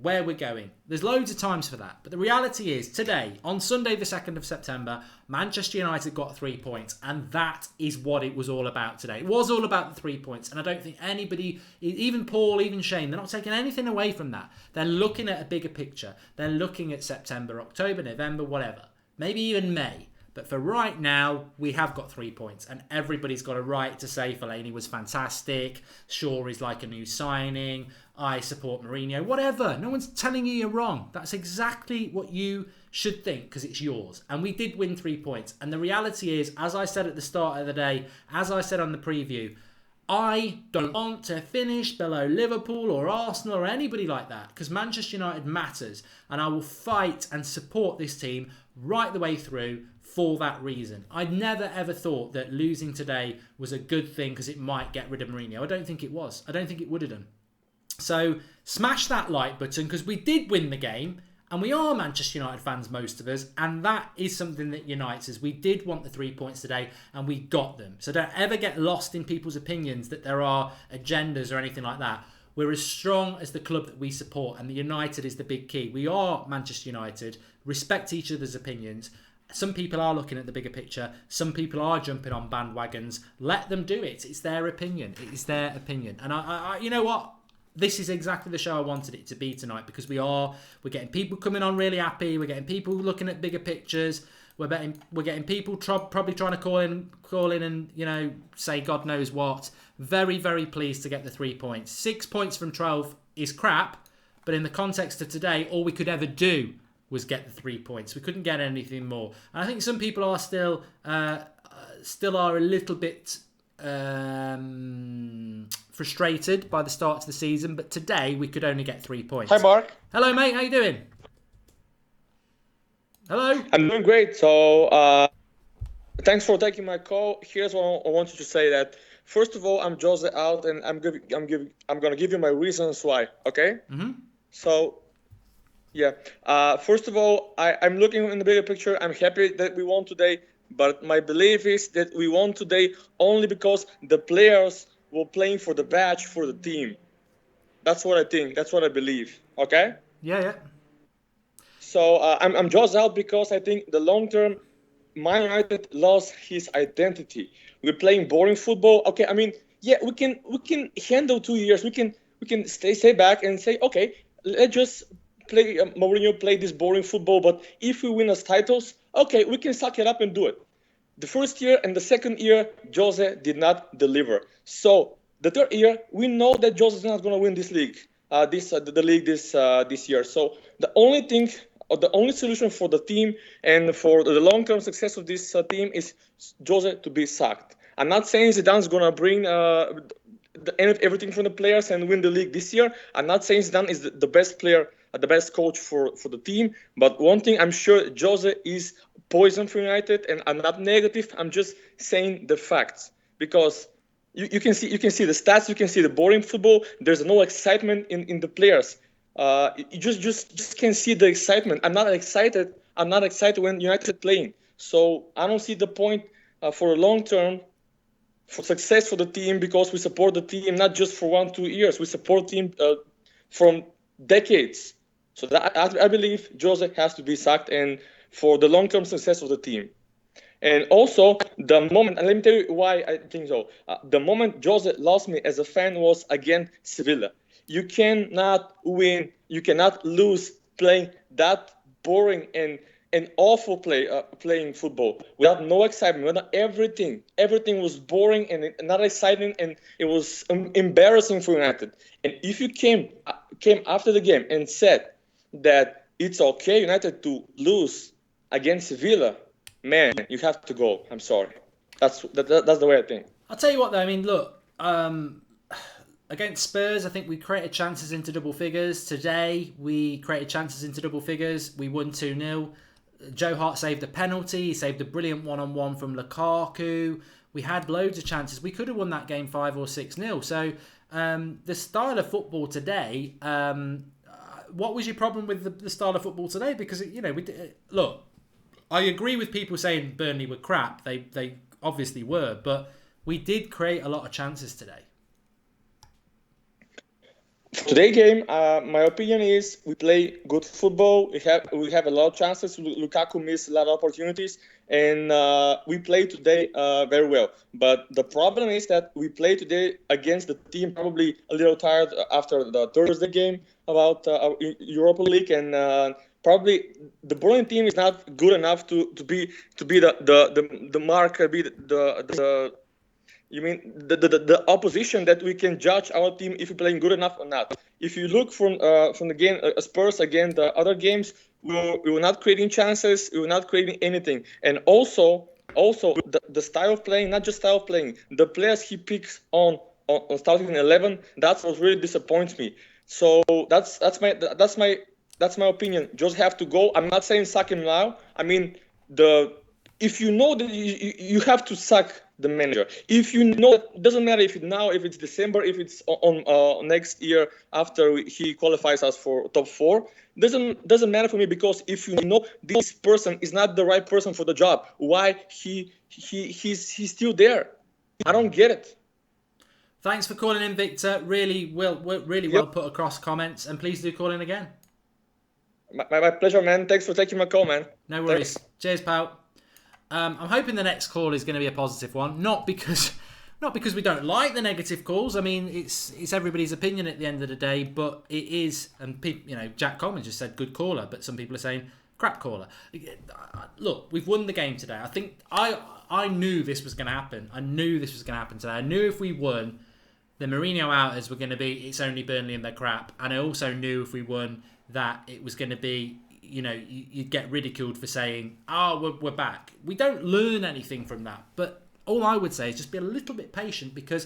where we're going. There's loads of times for that. But the reality is, today, on Sunday the 2nd of September, Manchester United got 3 points. And that is what it was all about today. It was all about the 3 points. And I don't think anybody, even Paul, even Shane, they're not taking anything away from that. They're looking at a bigger picture. They're looking at September, October, November, whatever. Maybe even May. But for right now, we have got 3 points. And everybody's got a right to say Fellaini was fantastic. Shaw is like a new signing. I support Mourinho. Whatever. No one's telling you you're wrong. That's exactly what you should think because it's yours. And we did win 3 points. And the reality is, as I said at the start of the day, as I said on the preview, I don't want to finish below Liverpool or Arsenal or anybody like that because Manchester United matters. And I will fight and support this team right the way through for that reason. I never ever thought that losing today was a good thing because it might get rid of Mourinho. I don't think it was. I don't think it would have done. So smash that like button because we did win the game and we are Manchester United fans, most of us, and that is something that unites us. We did want the 3 points today and we got them. So don't ever get lost in people's opinions that there are agendas or anything like that. We're as strong as the club that we support and the United is the big key. We are Manchester United, respect each other's opinions. Some people are looking at the bigger picture. Some people are jumping on bandwagons. Let them do it. It's their opinion. It is their opinion. And I you know what? This is exactly the show I wanted it to be tonight because we're getting people coming on really happy. We're getting people looking at bigger pictures. We're getting people probably trying to call in and say God knows what. Very, very pleased to get the 3 points. 6 points from 12 is crap, but in the context of today, all we could ever do was get the 3 points. We couldn't get anything more. And I think some people are still are a little bit frustrated by the start to the season, but today we could only get 3 points. Hi, Mark. Hello, mate. How you doing? Hello. I'm doing great. So, thanks for taking my call. Here's what I want you to say. That first of all, I'm Jose out, and I'm gonna give you my reasons why. Okay. Mm-hmm. So, yeah. First of all, I'm looking in the bigger picture. I'm happy that we won today, but my belief is that we won today only because the players were playing for the badge for the team. That's what I think. That's what I believe. Okay. Yeah. So I'm just out because I think the long term, Man United lost his identity. We're playing boring football. Okay, I mean, yeah, we can handle 2 years. We can stay back and say, okay, let's just play Mourinho play this boring football. But if we win us titles, okay, we can suck it up and do it. The first year and the second year, Jose did not deliver. So the third year, we know that Jose is not going to win this league, this year. So the only thing, or the only solution for the team and for the long-term success of this team is Jose to be sacked. I'm not saying Zidane's going to bring everything from the players and win the league this year. I'm not saying Zidane is the best player, the best coach for the team. But one thing I'm sure, Jose is poison for United, and I'm not negative. I'm just saying the facts because you can see the stats, you can see the boring football. There's no excitement in the players. You just can't see the excitement. I'm not excited when United playing. So I don't see the point for a long term for success for the team because we support the team not just for 1-2 years. We support the team from decades. So that, I believe Jose has to be sacked and for the long term success of the team. And also the moment, and let me tell you why I think so. The moment Jose lost me as a fan was against Sevilla. You cannot win, you cannot lose playing that boring and awful playing football without no excitement, without everything. Everything was boring and not exciting, and it was embarrassing for United. And if you came after the game and said that it's okay United to lose against Sevilla, man, you have to go. I'm sorry. That's the way I think. I'll tell you what though. I mean, look. Against Spurs, I think we created chances into double figures. Today, we created chances into double figures. We won 2-0. Joe Hart saved a penalty. He saved a brilliant one-on-one from Lukaku. We had loads of chances. We could have won that game 5 or 6-0. So, the style of football today, what was your problem with the style of football today? Because, look, I agree with people saying Burnley were crap. They obviously were. But we did create a lot of chances today. Today game, my opinion is we play good football. We have a lot of chances. Lukaku missed a lot of opportunities, and we play today very well. But the problem is that we play today against the team probably a little tired after the Thursday game about Europa League, and probably the Burnley team is not good enough to be the mark, be the you mean the opposition that we can judge our team if we're playing good enough or not. If you look from the game Spurs against the other games, we were not creating chances, we were not creating anything. And also the style of playing, not just style of playing, the players he picks on starting 11, that's what really disappoints me. So that's my opinion. Just have to go. I'm not saying sack him now. I mean, if you know that you have to sack the manager. If you know, it doesn't matter if it's now, if it's December, if it's on next year after he qualifies us for top 4. Doesn't matter for me, because if you know this person is not the right person for the job, why he's still there? I don't get it. Thanks for calling in, Victor. Really well put across comments, and please do call in again. My pleasure, man. Thanks for taking my call, man. No worries. Thanks. Cheers, pal. I'm hoping the next call is going to be a positive one, not because we don't like the negative calls. I mean, it's everybody's opinion at the end of the day, but it is, and people, Jack Coleman just said good caller, but some people are saying crap caller. Look, we've won the game today. I think I knew this was going to happen. I knew this was going to happen today. I knew if we won, the Mourinho outers were going to be, it's only Burnley and they're crap. And I also knew if we won that it was going to be, you'd get ridiculed for saying, we're back. We don't learn anything from that. But all I would say is just be a little bit patient, because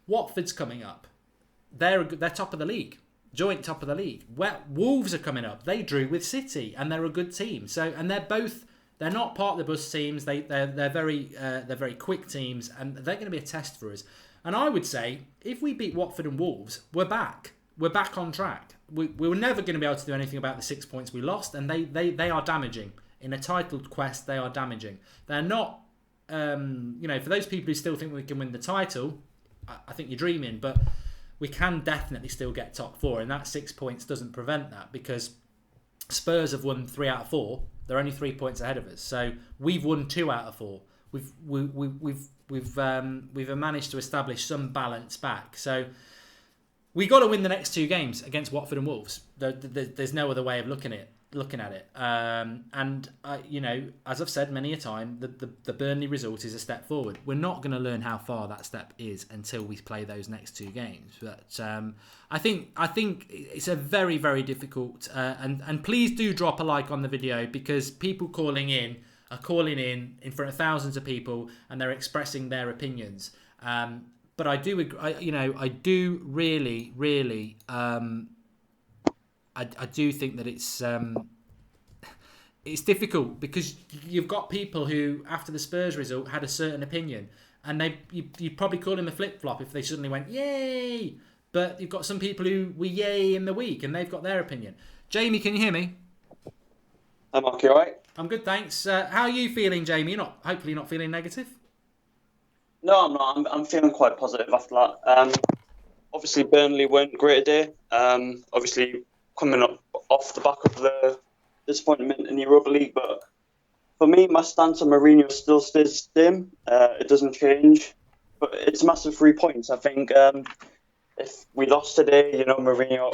Watford's coming up. They're top of the league, joint top of the league. Wolves are coming up. They drew with City, and they're a good team. So, and they're not part of the bus teams. They're very quick teams, and they're going to be a test for us. And I would say, if we beat Watford and Wolves, we're back. We're back on track. We were never going to be able to do anything about the 6 points we lost, and they are damaging. In a titled quest, they are damaging. They're not, for those people who still think we can win the title, I think you're dreaming, but we can definitely still get top 4, and that 6 points doesn't prevent that, because Spurs have won 3 out of 4. They're only 3 points ahead of us. So we've won 2 out of 4. We've managed to establish some balance back. So we got to win the next 2 games against Watford and Wolves. There's no other way of looking at it. As I've said many a time, the Burnley result is a step forward. We're not going to learn how far that step is until we play those next 2 games. But I think it's a very, very difficult. And please do drop a like on the video, because people calling in front of thousands of people, and they're expressing their opinions. But I do agree. I do really, really. I do think that it's difficult, because you've got people who, after the Spurs result, had a certain opinion, and you'd probably call him a flip-flop if they suddenly went yay. But you've got some people who were yay in the week, and they've got their opinion. Jamie, can you hear me? I'm okay, all right? I'm good, thanks. How are you feeling, Jamie? Hopefully not feeling negative? No, I'm not. I'm feeling quite positive after that. Obviously, Burnley weren't great today. Obviously, coming up off the back of the disappointment in the Europa League, but for me, my stance on Mourinho still stays the same. It doesn't change, but it's massive 3 points. I think if we lost today, Mourinho,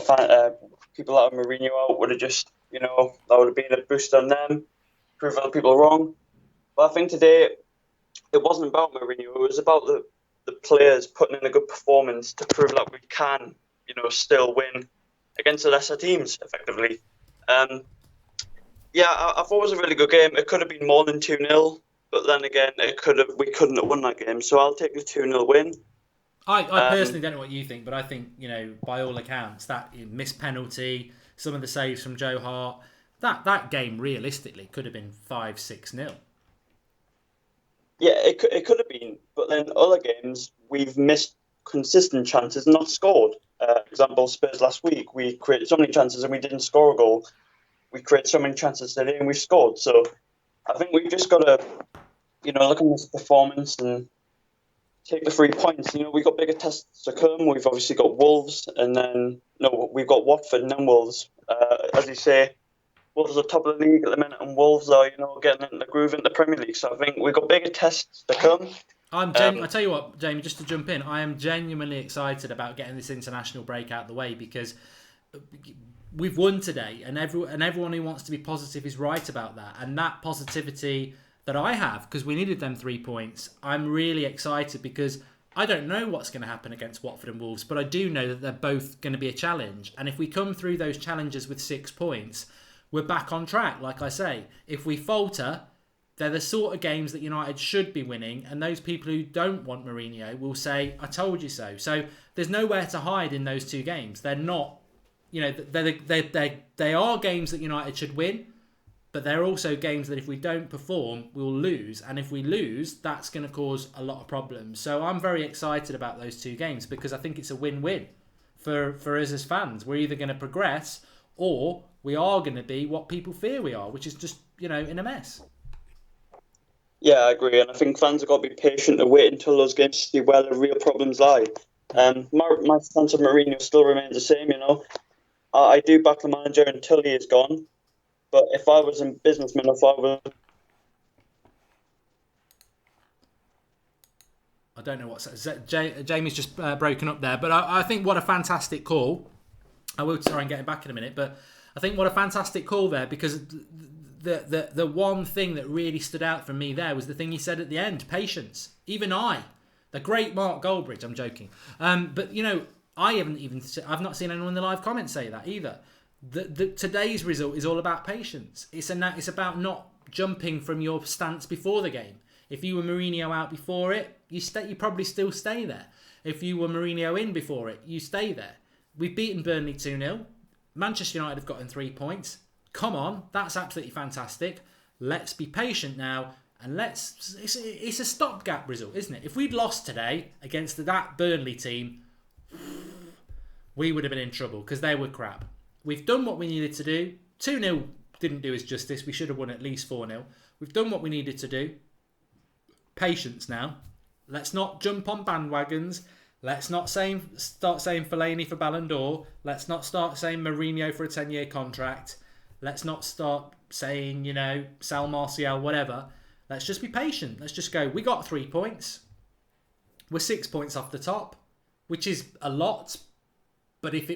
people that have Mourinho out would have just, that would have been a boost on them, prove other people wrong. But I think today, it wasn't about Mourinho. It was about the players putting in a good performance to prove that we can, still win against the lesser teams, effectively. I thought it was a really good game. It could have been more than 2-0, but then again, we couldn't have won that game. So I'll take the 2-0 win. I personally don't know what you think, but I think, by all accounts, that missed penalty, some of the saves from Joe Hart, that game realistically could have been 5-6-0. Yeah, it could have been, but then other games we've missed consistent chances and not scored. Example, Spurs last week, we created so many chances and we didn't score a goal. We created so many chances today and we scored. So I think we've just got to, look at this performance and take the 3 points. We've got bigger tests to come. We've obviously got Wolves, and then we've got Watford and then Wolves. As you say, Wolves are top of the league at the minute, and Wolves are getting into the groove in the Premier League. So I think we've got bigger tests to come. I tell you what, Jamie, just to jump in, I am genuinely excited about getting this international break out of the way, because we've won today, and everyone who wants to be positive is right about that. And that positivity that I have, because we needed them 3 points, I'm really excited, because I don't know what's going to happen against Watford and Wolves, but I do know that they're both going to be a challenge. And if we come through those challenges with 6 points, we're back on track, like I say. If we falter, they're the sort of games that United should be winning, and those people who don't want Mourinho will say, I told you so. So there's nowhere to hide in those 2 games. They're not, they are games that United should win, but they're also games that if we don't perform, we'll lose. And if we lose, that's going to cause a lot of problems. So I'm very excited about those 2 games, because I think it's a win-win for us as fans. We're either going to progress, or we are going to be what people fear we are, which is just, in a mess. Yeah, I agree, and I think fans have got to be patient and wait until those games to see where the real problems lie. My stance of Mourinho still remains the same. I do back the manager until he is gone. But if I was a businessman, I don't know what's Jamie's just broken up there, but I think what a fantastic call. I will try and get him back in a minute, but I think what a fantastic call there, because the one thing that really stood out for me there was the thing he said at the end: patience. Even the great Mark Goldbridge, I'm joking, but I've not seen anyone in the live comments say that either. Today's result is all about patience. It's about not jumping from your stance before the game. If you were Mourinho out before it, you probably still stay there. If you were Mourinho in before it, you stay there. We've beaten Burnley 2-0. Manchester United have gotten 3 points. Come on, that's absolutely fantastic. Let's be patient now, and it's a stopgap result, isn't it? If we'd lost today against that Burnley team, we would have been in trouble, because they were crap. We've done what we needed to do. 2-0 didn't do us justice. We should have won at least 4-0. We've done what we needed to do. Patience now. Let's not jump on bandwagons. Let's not start saying Fellaini for Ballon d'Or. Let's not start saying Mourinho for a 10-year contract. Let's not start saying, Sal Martial, whatever. Let's just be patient. Let's just go, we got 3 points. We're 6 points off the top, which is a lot. But if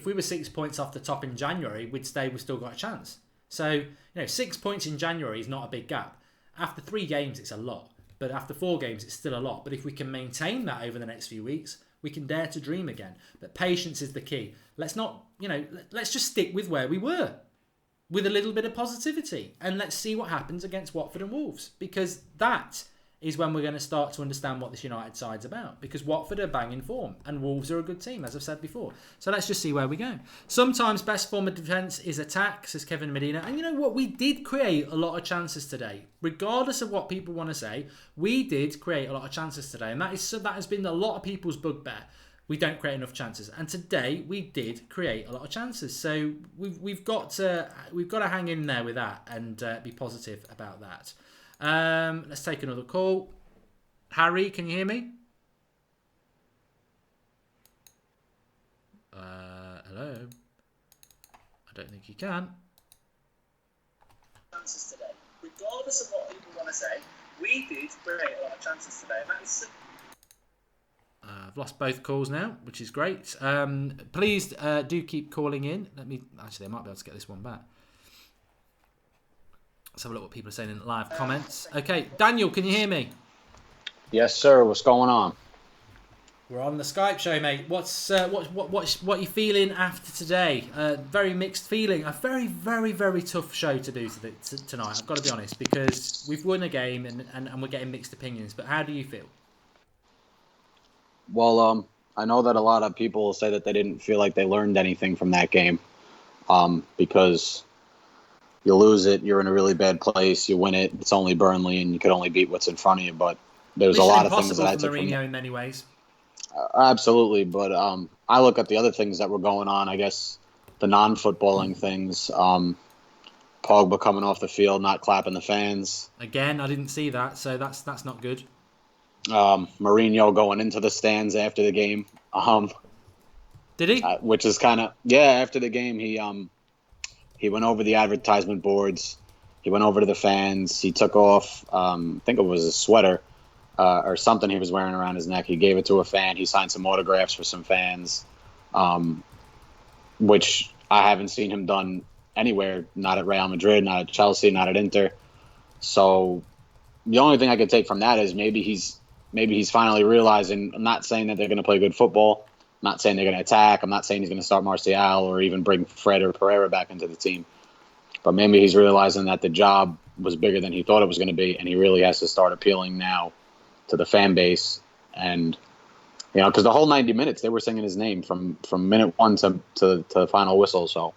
we were 6 points off the top in January, we've still got a chance. So, 6 points in January is not a big gap. After 3 games, it's a lot. But after 4 games, it's still a lot. But if we can maintain that over the next few weeks, we can dare to dream again. But patience is the key. Let's not, let's just stick with where we were, with a little bit of positivity. And let's see what happens against Watford and Wolves. Because that is when we're going to start to understand what this United side's about. Because Watford are banging form, and Wolves are a good team, as I've said before. So let's just see where we go. Sometimes best form of defence is attack, says Kevin Medina. And you know what? We did create a lot of chances today. Regardless of what people want to say, we did create a lot of chances today. And that has been a lot of people's bugbear. We don't create enough chances. And today we did create a lot of chances. So we've got to hang in there with that and be positive about that. Let's take another call. Harry, can you hear me? Hello? I don't think you can. Chances today. Regardless of what people want to say, we did create a lot of chances today. And that is I've lost both calls now, which is great. Please do keep calling in. I might be able to get this one back. Let's have a look what people are saying in the live comments. Okay, Daniel, can you hear me? Yes, sir. What's going on? We're on the Skype show, mate. What are you feeling after today? Very mixed feeling. A very, very, very tough show to do tonight. I've got to be honest, because we've won a game and we're getting mixed opinions. But how do you feel? Well, I know that a lot of people say that they didn't feel like they learned anything from that game, because you lose it, you're in a really bad place. You win it, it's only Burnley, and you could only beat what's in front of you. But there's a lot of things that I took from Mourinho in many ways. Absolutely, but I look at the other things that were going on. I guess the non-footballing things. Pogba coming off the field, not clapping the fans. Again, I didn't see that, so that's not good. Mourinho going into the stands after the game. Did he? Which is kind of after the game, he went over the advertisement boards. He went over to the fans. He took off, I think it was a sweater or something he was wearing around his neck. He gave it to a fan. He signed some autographs for some fans, which I haven't seen him done anywhere. Not at Real Madrid, not at Chelsea, not at Inter. So the only thing I could take from that is maybe he's finally realizing. I'm not saying that they're going to play good football. I'm not saying they're going to attack. I'm not saying he's going to start Martial or even bring Fred or Pereira back into the team. But maybe he's realizing that the job was bigger than he thought it was going to be, and he really has to start appealing now to the fan base. And, because the whole 90 minutes, they were singing his name from minute one to the final whistle. So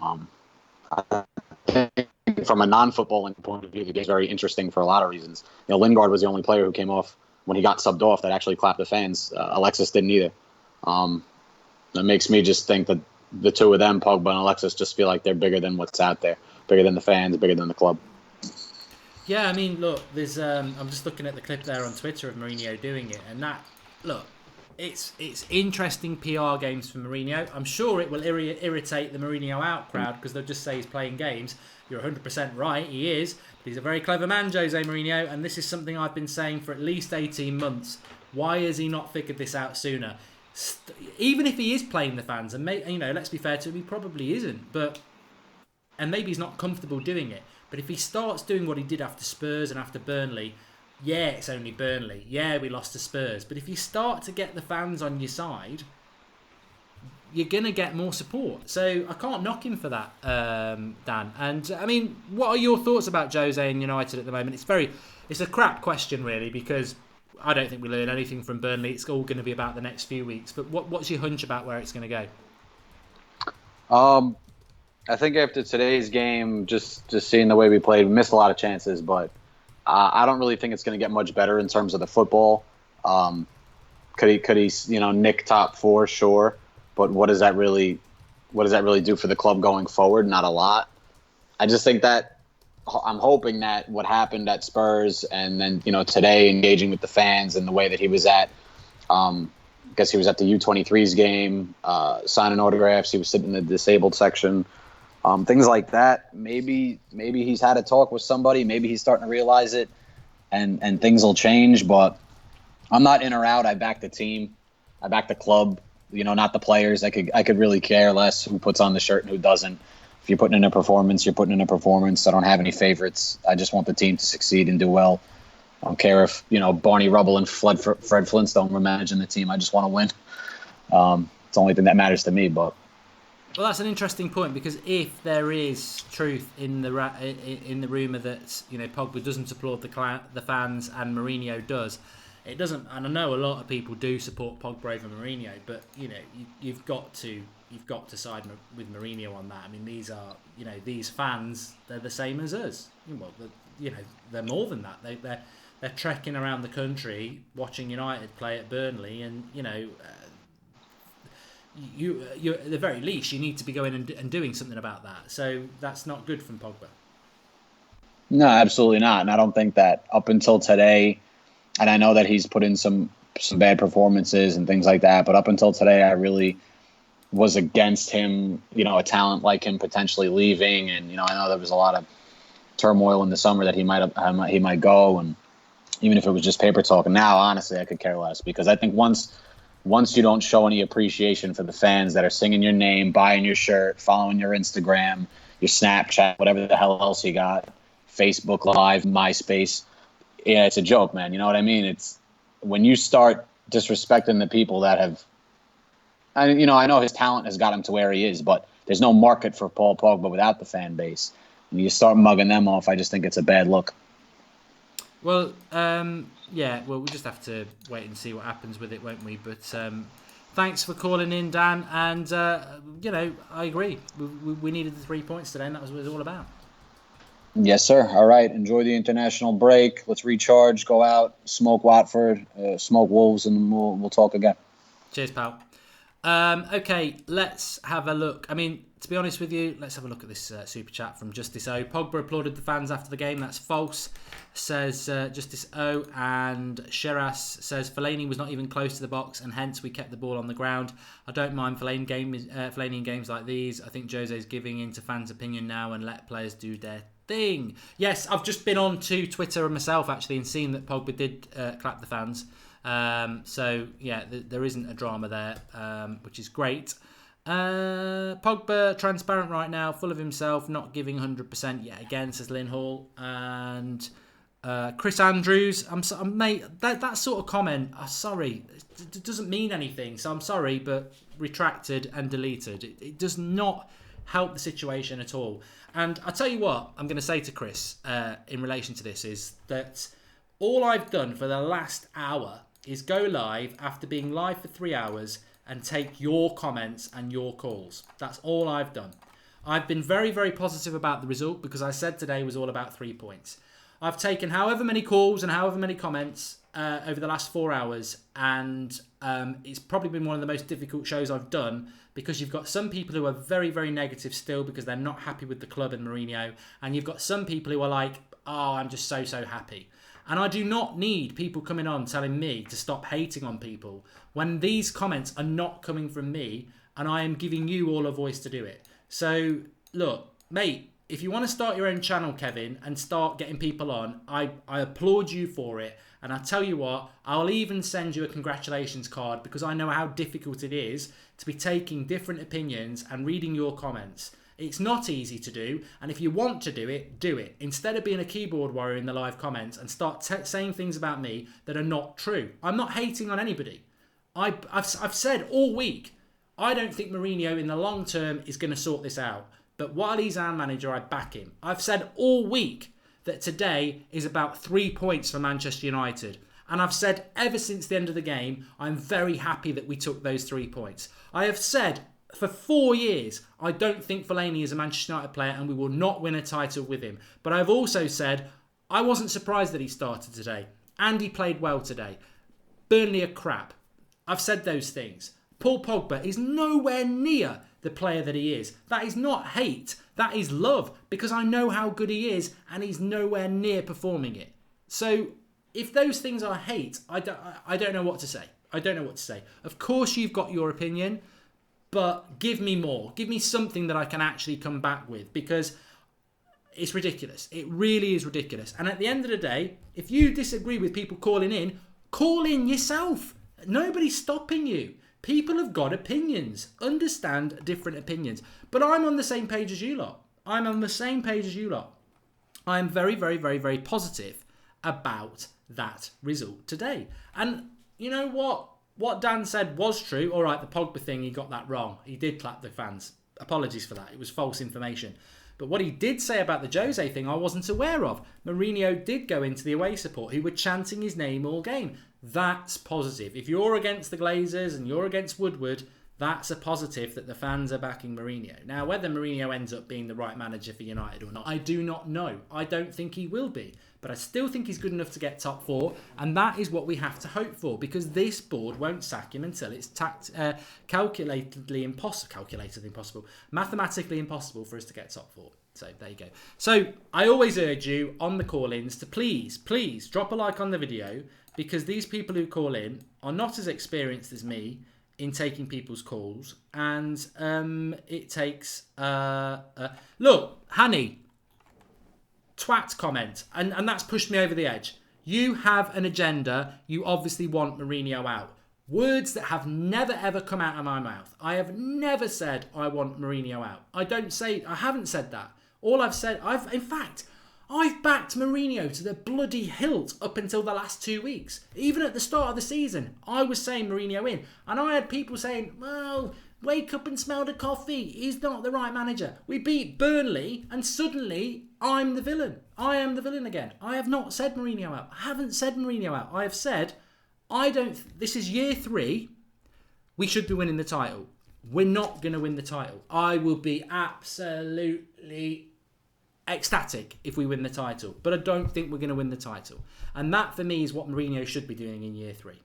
I think from a non-footballing point of view, the game's very interesting for a lot of reasons. Lingard was the only player who came off when he got subbed off that actually clapped the fans. Alexis didn't either. That makes me just think that the two of them, Pogba and Alexis, just feel like they're bigger than what's out there, bigger than the fans, bigger than the club. Yeah, I mean, look, there's. I'm just looking at the clip there on Twitter of Mourinho doing it, and it's interesting PR games for Mourinho. I'm sure it will irritate the Mourinho out crowd because they'll just say he's playing games. You're 100% right, he is. But he's a very clever man, Jose Mourinho, and this is something I've been saying for at least 18 months. Why has he not figured this out sooner? Even if he is playing the fans, and let's be fair to him, he probably isn't. And maybe he's not comfortable doing it. But if he starts doing what he did after Spurs and after Burnley, yeah, it's only Burnley. Yeah, we lost to Spurs. But if you start to get the fans on your side, you're going to get more support. So I can't knock him for that, Dan. And, I mean, what are your thoughts about Jose and United at the moment? It's a crap question, really, because I don't think we learn anything from Burnley. It's all going to be about the next few weeks. But what's your hunch about where it's going to go? I think after today's game, just seeing the way we played, we missed a lot of chances, but I don't really think it's going to get much better in terms of the football. Could he nick top four? Sure, but what does that really do for the club going forward? Not a lot. I just think that I'm hoping that what happened at Spurs and then today engaging with the fans and the way that he was at. I guess he was at the U23s game, signing autographs. He was sitting in the disabled section. Things like that. Maybe he's had a talk with somebody. Maybe he's starting to realize it, and things will change. But I'm not in or out. I back the team. I back the club. Not the players. I could really care less who puts on the shirt and who doesn't. If you're putting in a performance, you're putting in a performance. I don't have any favorites. I just want the team to succeed and do well. I don't care if Barney Rubble and Fred Flintstone were managing the team. I just want to win. It's the only thing that matters to me. But. Well, that's an interesting point because if there is truth in the rumour that Pogba doesn't applaud the fans and Mourinho does, it doesn't. And I know a lot of people do support Pogba over Mourinho, but you've got to side with Mourinho on that. I mean, these are these fans, they're the same as us. Well, they're more than that. They're trekking around the country watching United play at Burnley, and you at the very least you need to be going and doing something about that. So that's not good from Pogba. No, absolutely not. And I don't think that up until today, and I know that he's put in some bad performances and things like that, but up until today I really was against him, a talent like him potentially leaving. And I know there was a lot of turmoil in the summer that he might go, and even if it was just paper talk. And now honestly I could care less, because I think once you don't show any appreciation for the fans that are singing your name, buying your shirt, following your Instagram, your Snapchat, whatever the hell else you got, Facebook Live, MySpace, yeah, it's a joke, man. You know what I mean? It's when you start disrespecting the people that have, I know his talent has got him to where he is, but there's no market for Paul Pogba without the fan base. And you start mugging them off, I just think it's a bad look. Well, we'll just have to wait and see what happens with it, won't we? But thanks for calling in, Dan. And, I agree. We needed the 3 points today, and that was what it was all about. Yes, sir. All right. Enjoy the international break. Let's recharge, go out, smoke Watford, smoke Wolves, and we'll talk again. Cheers, pal. Okay, let's have a look. I mean, to be honest with you, let's have a look at this super chat from Justice O. Pogba applauded the fans after the game. That's false, says Justice O. And Sheras says Fellaini was not even close to the box, and hence we kept the ball on the ground. I don't mind Fellaini in games like these. I think Jose's giving in to fans' opinion now and let players do their thing. Yes, I've just been on to Twitter myself actually and seen that Pogba did clap the fans. So yeah, there isn't a drama there, which is great. Pogba transparent right now, full of himself, not giving 100% yet again, says Lynn Hall. And Chris Andrews, mate, that sort of comment, sorry, it doesn't mean anything, so I'm sorry, but retracted and deleted. It does not help the situation at all. And I tell you what I'm going to say to Chris in relation to this is that all I've done for the last hour is go live after being live for 3 hours and take your comments and your calls. That's all I've done. I've been very, very positive about the result because I said today was all about 3 points. I've taken however many calls and however many comments over the last 4 hours, and it's probably been one of the most difficult shows I've done because you've got some people who are very, very negative still because they're not happy with the club and Mourinho, and you've got some people who are like, oh, I'm just so, so happy. And I do not need people coming on telling me to stop hating on people when these comments are not coming from me and I am giving you all a voice to do it. So, look, mate, if you want to start your own channel, Kevin, and start getting people on, I applaud you for it. And I tell you what, I'll even send you a congratulations card because I know how difficult it is to be taking different opinions and reading your comments. It's not easy to do, and if you want to do it, do it. Instead of being a keyboard warrior in the live comments and start saying things about me that are not true. I'm not hating on anybody. I've said all week, I don't think Mourinho in the long term is going to sort this out. But while he's our manager, I back him. I've said all week that today is about 3 points for Manchester United. And I've said ever since the end of the game, I'm very happy that we took those 3 points. I have said for 4 years, I don't think Fellaini is a Manchester United player and we will not win a title with him. But I've also said I wasn't surprised that he started today. And he played well today. Burnley are crap. I've said those things. Paul Pogba is nowhere near the player that he is. That is not hate. That is love. Because I know how good he is and he's nowhere near performing it. So if those things are hate, I don't know what to say. I don't know what to say. Of course you've got your opinion. But give me more. Give me something that I can actually come back with because it's ridiculous. It really is ridiculous. And at the end of the day, if you disagree with people calling in, call in yourself. Nobody's stopping you. People have got opinions. Understand different opinions. But I'm on the same page as you lot. I'm on the same page as you lot. I'm very, very, very, very positive about that result today. And you know what? What Dan said was true. All right, the Pogba thing, he got that wrong. He did clap the fans. Apologies for that. It was false information. But what he did say about the Jose thing, I wasn't aware of. Mourinho did go into the away support who were chanting his name all game. That's positive. If you're against the Glazers and you're against Woodward, that's a positive that the fans are backing Mourinho. Now, whether Mourinho ends up being the right manager for United or not, I do not know. I don't think he will be. But I still think he's good enough to get top 4. And that is what we have to hope for. Because this board won't sack him until it's mathematically impossible for us to get top 4. So there you go. So I always urge you on the call-ins to please drop a like on the video. Because these people who call in are not as experienced as me in taking people's calls. And it takes... look, Hanny... twat comment, and that's pushed me over the edge. You have an agenda. You obviously want Mourinho out. Words that have never ever come out of my mouth. I have never said I want Mourinho out. I haven't said that. All I've said, I've backed Mourinho to the bloody hilt up until the last 2 weeks. Even at the start of the season, I was saying Mourinho in, and I had people saying, well, wake up and smell the coffee. He's not the right manager. We beat Burnley and suddenly I'm the villain. I am the villain again. I have not said Mourinho out. I haven't said Mourinho out. I have said, this is year 3. We should be winning the title. We're not going to win the title. I will be absolutely ecstatic if we win the title. But I don't think we're going to win the title. And that for me is what Mourinho should be doing in year 3.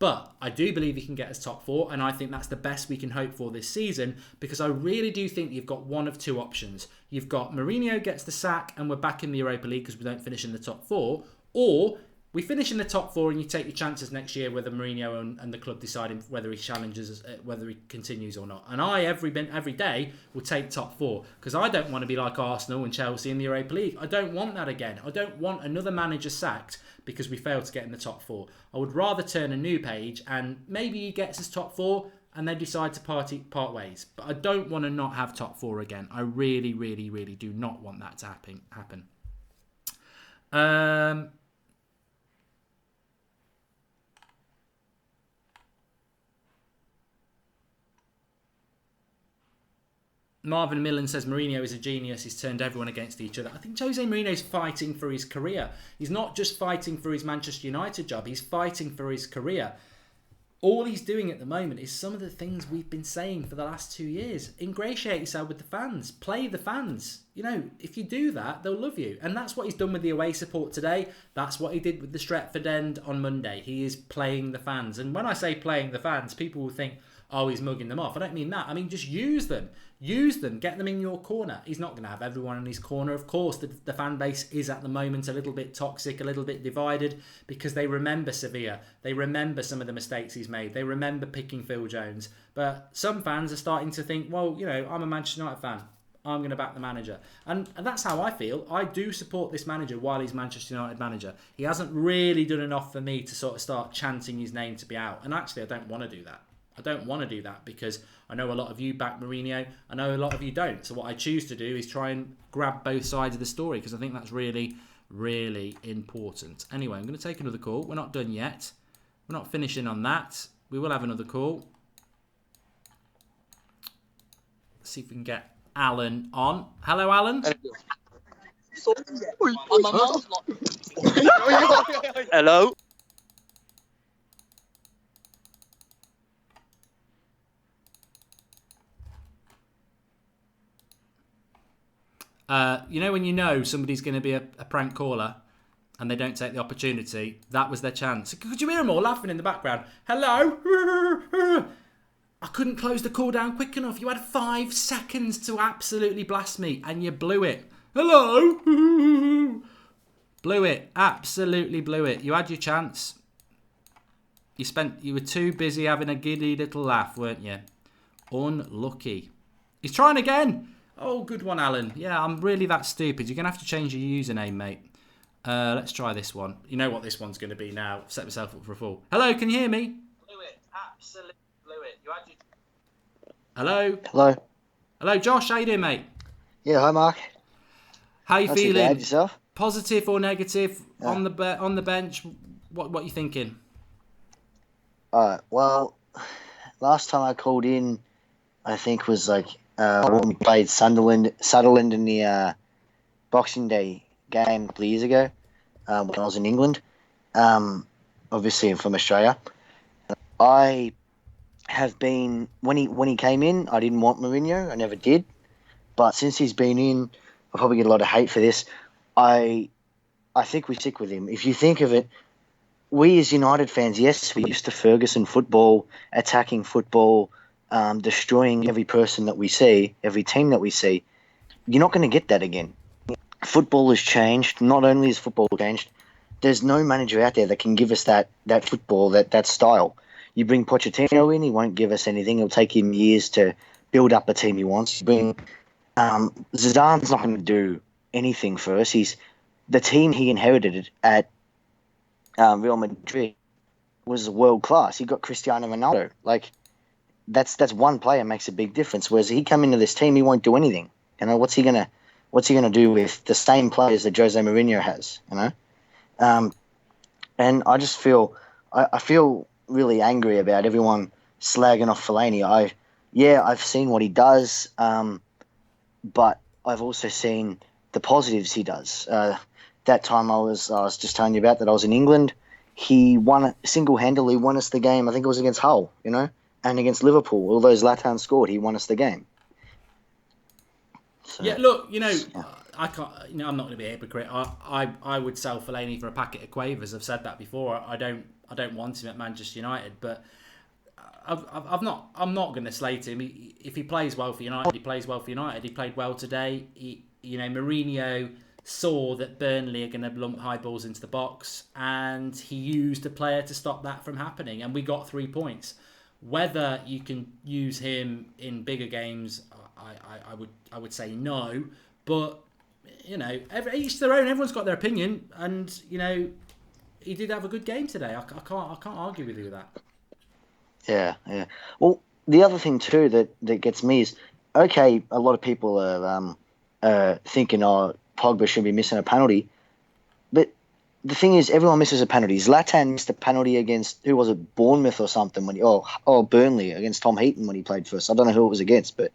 But I do believe he can get us top 4, and I think that's the best we can hope for this season, because I really do think you've got one of two options. You've got Mourinho gets the sack and we're back in the Europa League because we don't finish in the top 4, or we finish in the top 4 and you take your chances next year whether Mourinho and the club deciding whether he challenges, whether he continues or not. And I, every day, will take top 4, because I don't want to be like Arsenal and Chelsea in the Europa League. I don't want that again. I don't want another manager sacked because we failed to get in the top 4. I would rather turn a new page and maybe he gets us top 4 and then decide to part ways. But I don't want to not have top 4 again. I really, really, really do not want that to happen. Marvin Millen says Mourinho is a genius. He's turned everyone against each other. I think Jose Mourinho's fighting for his career. He's not just fighting for his Manchester United job. He's fighting for his career. All he's doing at the moment is some of the things we've been saying for the last 2 years. Ingratiate yourself with the fans. Play the fans. You know, if you do that, they'll love you. And that's what he's done with the away support today. That's what he did with the Stretford end on Monday. He is playing the fans. And when I say playing the fans, people will think, oh, he's mugging them off. I don't mean that. I mean, just use them. Use them. Get them in your corner. He's not going to have everyone in his corner. Of course, the fan base is at the moment a little bit toxic, a little bit divided, because they remember Sevilla. They remember some of the mistakes he's made. They remember picking Phil Jones. But some fans are starting to think, well, you know, I'm a Manchester United fan. I'm going to back the manager. And that's how I feel. I do support this manager while he's Manchester United manager. He hasn't really done enough for me to sort of start chanting his name to be out. And actually, I don't want to do that. I don't want to do that because I know a lot of you back Mourinho. I know a lot of you don't. So what I choose to do is try and grab both sides of the story, because I think that's really, really important. Anyway, I'm going to take another call. We're not done yet. We're not finishing on that. We will have another call. Let's see if we can get Alan on. Hello, Alan. Hello. You know when you know somebody's going to be a prank caller and they don't take the opportunity? That was their chance. Could you hear them all laughing in the background? Hello? I couldn't close the call down quick enough. You had 5 seconds to absolutely blast me and you blew it. Hello? Blew it. Absolutely blew it. You had your chance. You were too busy having a giddy little laugh, weren't you? Unlucky. He's trying again. Oh, good one, Alan. Yeah, I'm really that stupid. You're going to have to change your username, mate. Let's try this one. You know what this one's going to be now. Set myself up for a fall. Hello, can you hear me? Blew it. Absolutely blew it. You had your... Hello? Hello. Hello, Josh. How you doing, mate? Yeah, hi, Mark. How you Not too feeling? bad, yourself? Positive or negative? Yeah. On the bench? What you thinking? Alright, well, last time I called in, I think was like when we played Sunderland in the Boxing Day game a couple of years ago when I was in England. Obviously, I'm from Australia. I have been when he came in, I didn't want Mourinho. I never did. But since he's been in, I'll probably get a lot of hate for this. I think we stick with him. If you think of it, we as United fans, yes, we're used to Ferguson football, attacking football, destroying every person that we see, every team that we see. You're not going to get that again. Football has changed. Not only has football changed, there's no manager out there that can give us that football, that style. You bring Pochettino in, he won't give us anything. It'll take him years to build up a team he wants. You bring Zidane's not going to do anything for us. The team he inherited at Real Madrid was world class. He got Cristiano Ronaldo. Like that's one player makes a big difference. Whereas he come into this team, he won't do anything. You know, what's he gonna do with the same players that Jose Mourinho has? You know, and I just feel I feel really angry about everyone slagging off Fellaini. I've seen what he does, but I've also seen the positives he does. That time I was just telling you about that I was in England. He single-handedly won us the game. I think it was against Hull, you know, and against Liverpool. All those Zlatan scored, he won us the game. So, yeah, look, you know, I can't. I'm not going to be a hypocrite. I would sell Fellaini for a packet of quavers. I've said that before. I don't want him at Manchester United, but I'm not going to slate him. If he plays well for United, he plays well for United. He played well today. Mourinho saw that Burnley are going to lump high balls into the box, and he used a player to stop that from happening, and we got 3 points. Whether you can use him in bigger games, I would say no. But each their own. Everyone's got their opinion, and he did have a good game today. I can't argue with you with that. Yeah. Well, the other thing too that gets me is, okay, a lot of people are thinking, Pogba should be missing a penalty, but the thing is, everyone misses a penalty. Zlatan missed a penalty against, who was it, Bournemouth or something, when Burnley against Tom Heaton when he played first. I don't know who it was against, but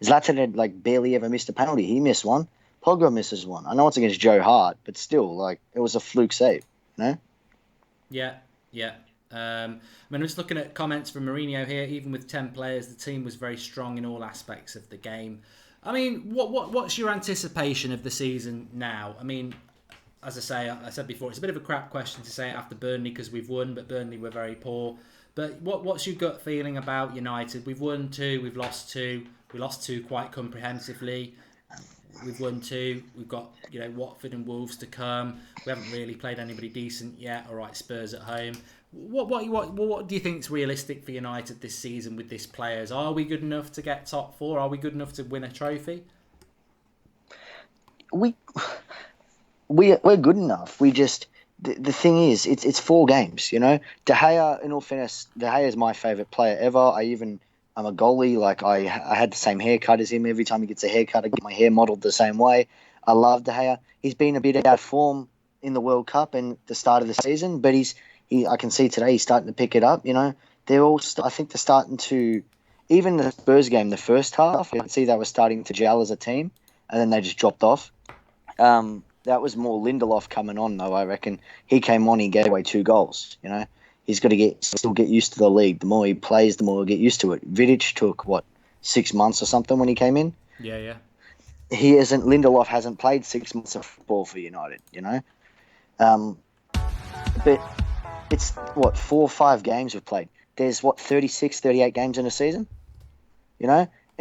Zlatan had barely ever missed a penalty. He missed one. Pogba misses one. I know it's against Joe Hart, but still, it was a fluke save, Yeah. I'm just looking at comments from Mourinho here. Even with 10 players, the team was very strong in all aspects of the game. I mean, what's your anticipation of the season now? I mean, as I said before, it's a bit of a crap question to say after Burnley because we've won, but Burnley were very poor. But what's your gut feeling about United? We've won 2, we've lost 2. We lost 2 quite comprehensively. We've won 2. We've got Watford and Wolves to come. We haven't really played anybody decent yet. All right, Spurs at home. What do you think is realistic for United this season with these players? Are we good enough to get top 4? Are we good enough to win a trophy? We're good enough. We just the thing is, it's 4 games. De Gea, in all fairness, De Gea is my favourite player ever. I'm a goalie. I had the same haircut as him. Every time he gets a haircut, I get my hair modelled the same way. I love De Gea. He's been a bit out of form in the World Cup and the start of the season, but I can see today he's starting to pick it up. They're all. I think they're starting to. Even the Spurs game, the first half, I can see they were starting to gel as a team, and then they just dropped off. That was more Lindelof coming on, though. I reckon he came on, he gave away 2 goals. He's got to still get used to the league. The more he plays, the more he'll get used to it. Vidic took 6 months or something when he came in. Yeah. Lindelof hasn't played 6 months of football for United. But it's 4 or 5 games we've played. There's 36, 38 games in a season.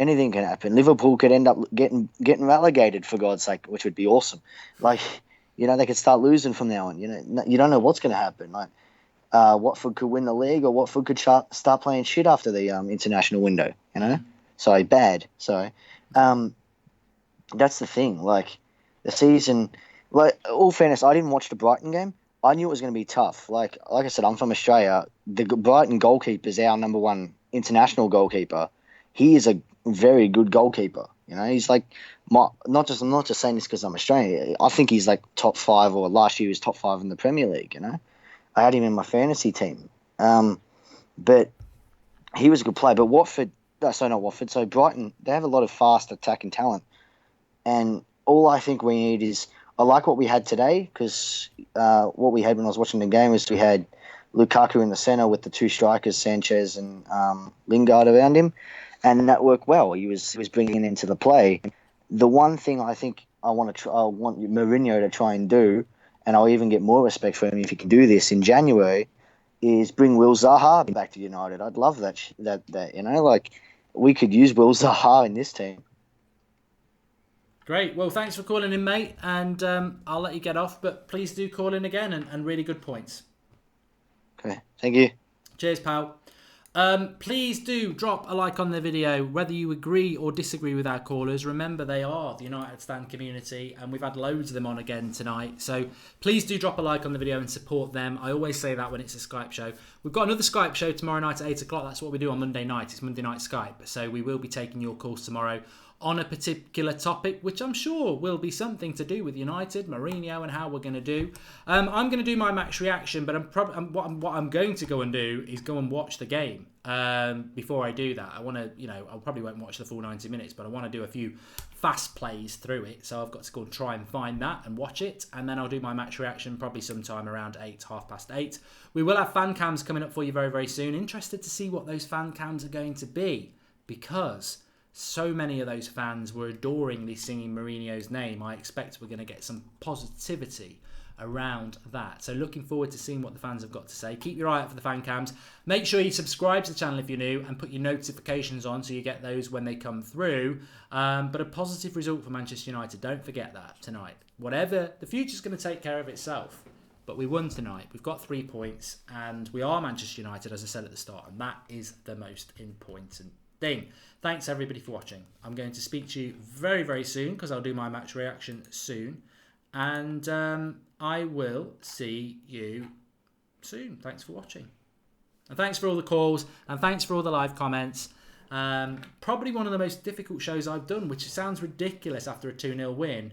Anything can happen. Liverpool could end up getting relegated, for God's sake, which would be awesome. They could start losing from now on. You don't know what's going to happen. Watford could win the league, or Watford could start playing shit after the international window. So bad. So that's the thing. The season. All fairness, I didn't watch the Brighton game. I knew it was going to be tough. Like I said, I'm from Australia. The Brighton goalkeeper is our number 1 international goalkeeper. He is a very good goalkeeper. He's I'm not just saying this because I'm Australian. I think he's top 5, or last year he was top 5 in the Premier League. I had him in my fantasy team. But he was a good player. But So Brighton, they have a lot of fast attacking talent. And all I think we need is, I like what we had today, because what we had when I was watching the game was we had Lukaku in the centre with the 2 strikers, Sanchez and Lingard around him, and that worked well. He was bringing it into the play. The one thing I think I want Mourinho to try and do, and I'll even get more respect for him if he can do this in January, is bring Will Zaha back to United. I'd love that. We could use Will Zaha in this team. Great. Well, thanks for calling in, mate, and I'll let you get off, but please do call in again, and really good points. Okay. Thank you. Cheers, pal. Please do drop a like on the video, whether you agree or disagree with our callers. Remember, they are the United Stand community, and we've had loads of them on again tonight. So please do drop a like on the video and support them. I always say that when it's a Skype show. We've got another Skype show tomorrow night at 8 o'clock. That's what we do on Monday night. It's Monday night Skype. So we will be taking your calls tomorrow on a particular topic, which I'm sure will be something to do with United, Mourinho, and how we're going to do. I'm going to do my match reaction, but what I'm going to go and do is go and watch the game. Before I do that, I want to, I probably won't watch the full 90 minutes, but I want to do a few fast plays through it. So I've got to go and try and find that and watch it, and then I'll do my match reaction probably sometime around 8:30. We will have fan cams coming up for you very, very soon. Interested to see what those fan cams are going to be, because so many of those fans were adoringly singing Mourinho's name. I expect we're going to get some positivity around that. So looking forward to seeing what the fans have got to say. Keep your eye out for the fan cams. Make sure you subscribe to the channel if you're new and put your notifications on so you get those when they come through. But a positive result for Manchester United. Don't forget that tonight. Whatever, the future's going to take care of itself. But we won tonight. We've got 3 points and we are Manchester United, as I said at the start, and that is the most important thing. Thanks everybody for watching. I'm going to speak to you very, very soon because I'll do my match reaction soon. And I will see you soon. Thanks for watching. And thanks for all the calls and thanks for all the live comments. Probably one of the most difficult shows I've done, which sounds ridiculous after a 2-0 win.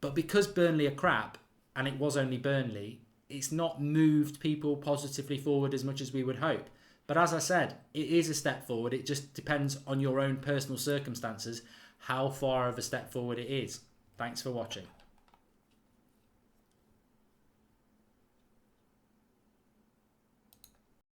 But because Burnley are crap, and it was only Burnley, it's not moved people positively forward as much as we would hope. But as I said, it is a step forward. It just depends on your own personal circumstances how far of a step forward it is. Thanks for watching.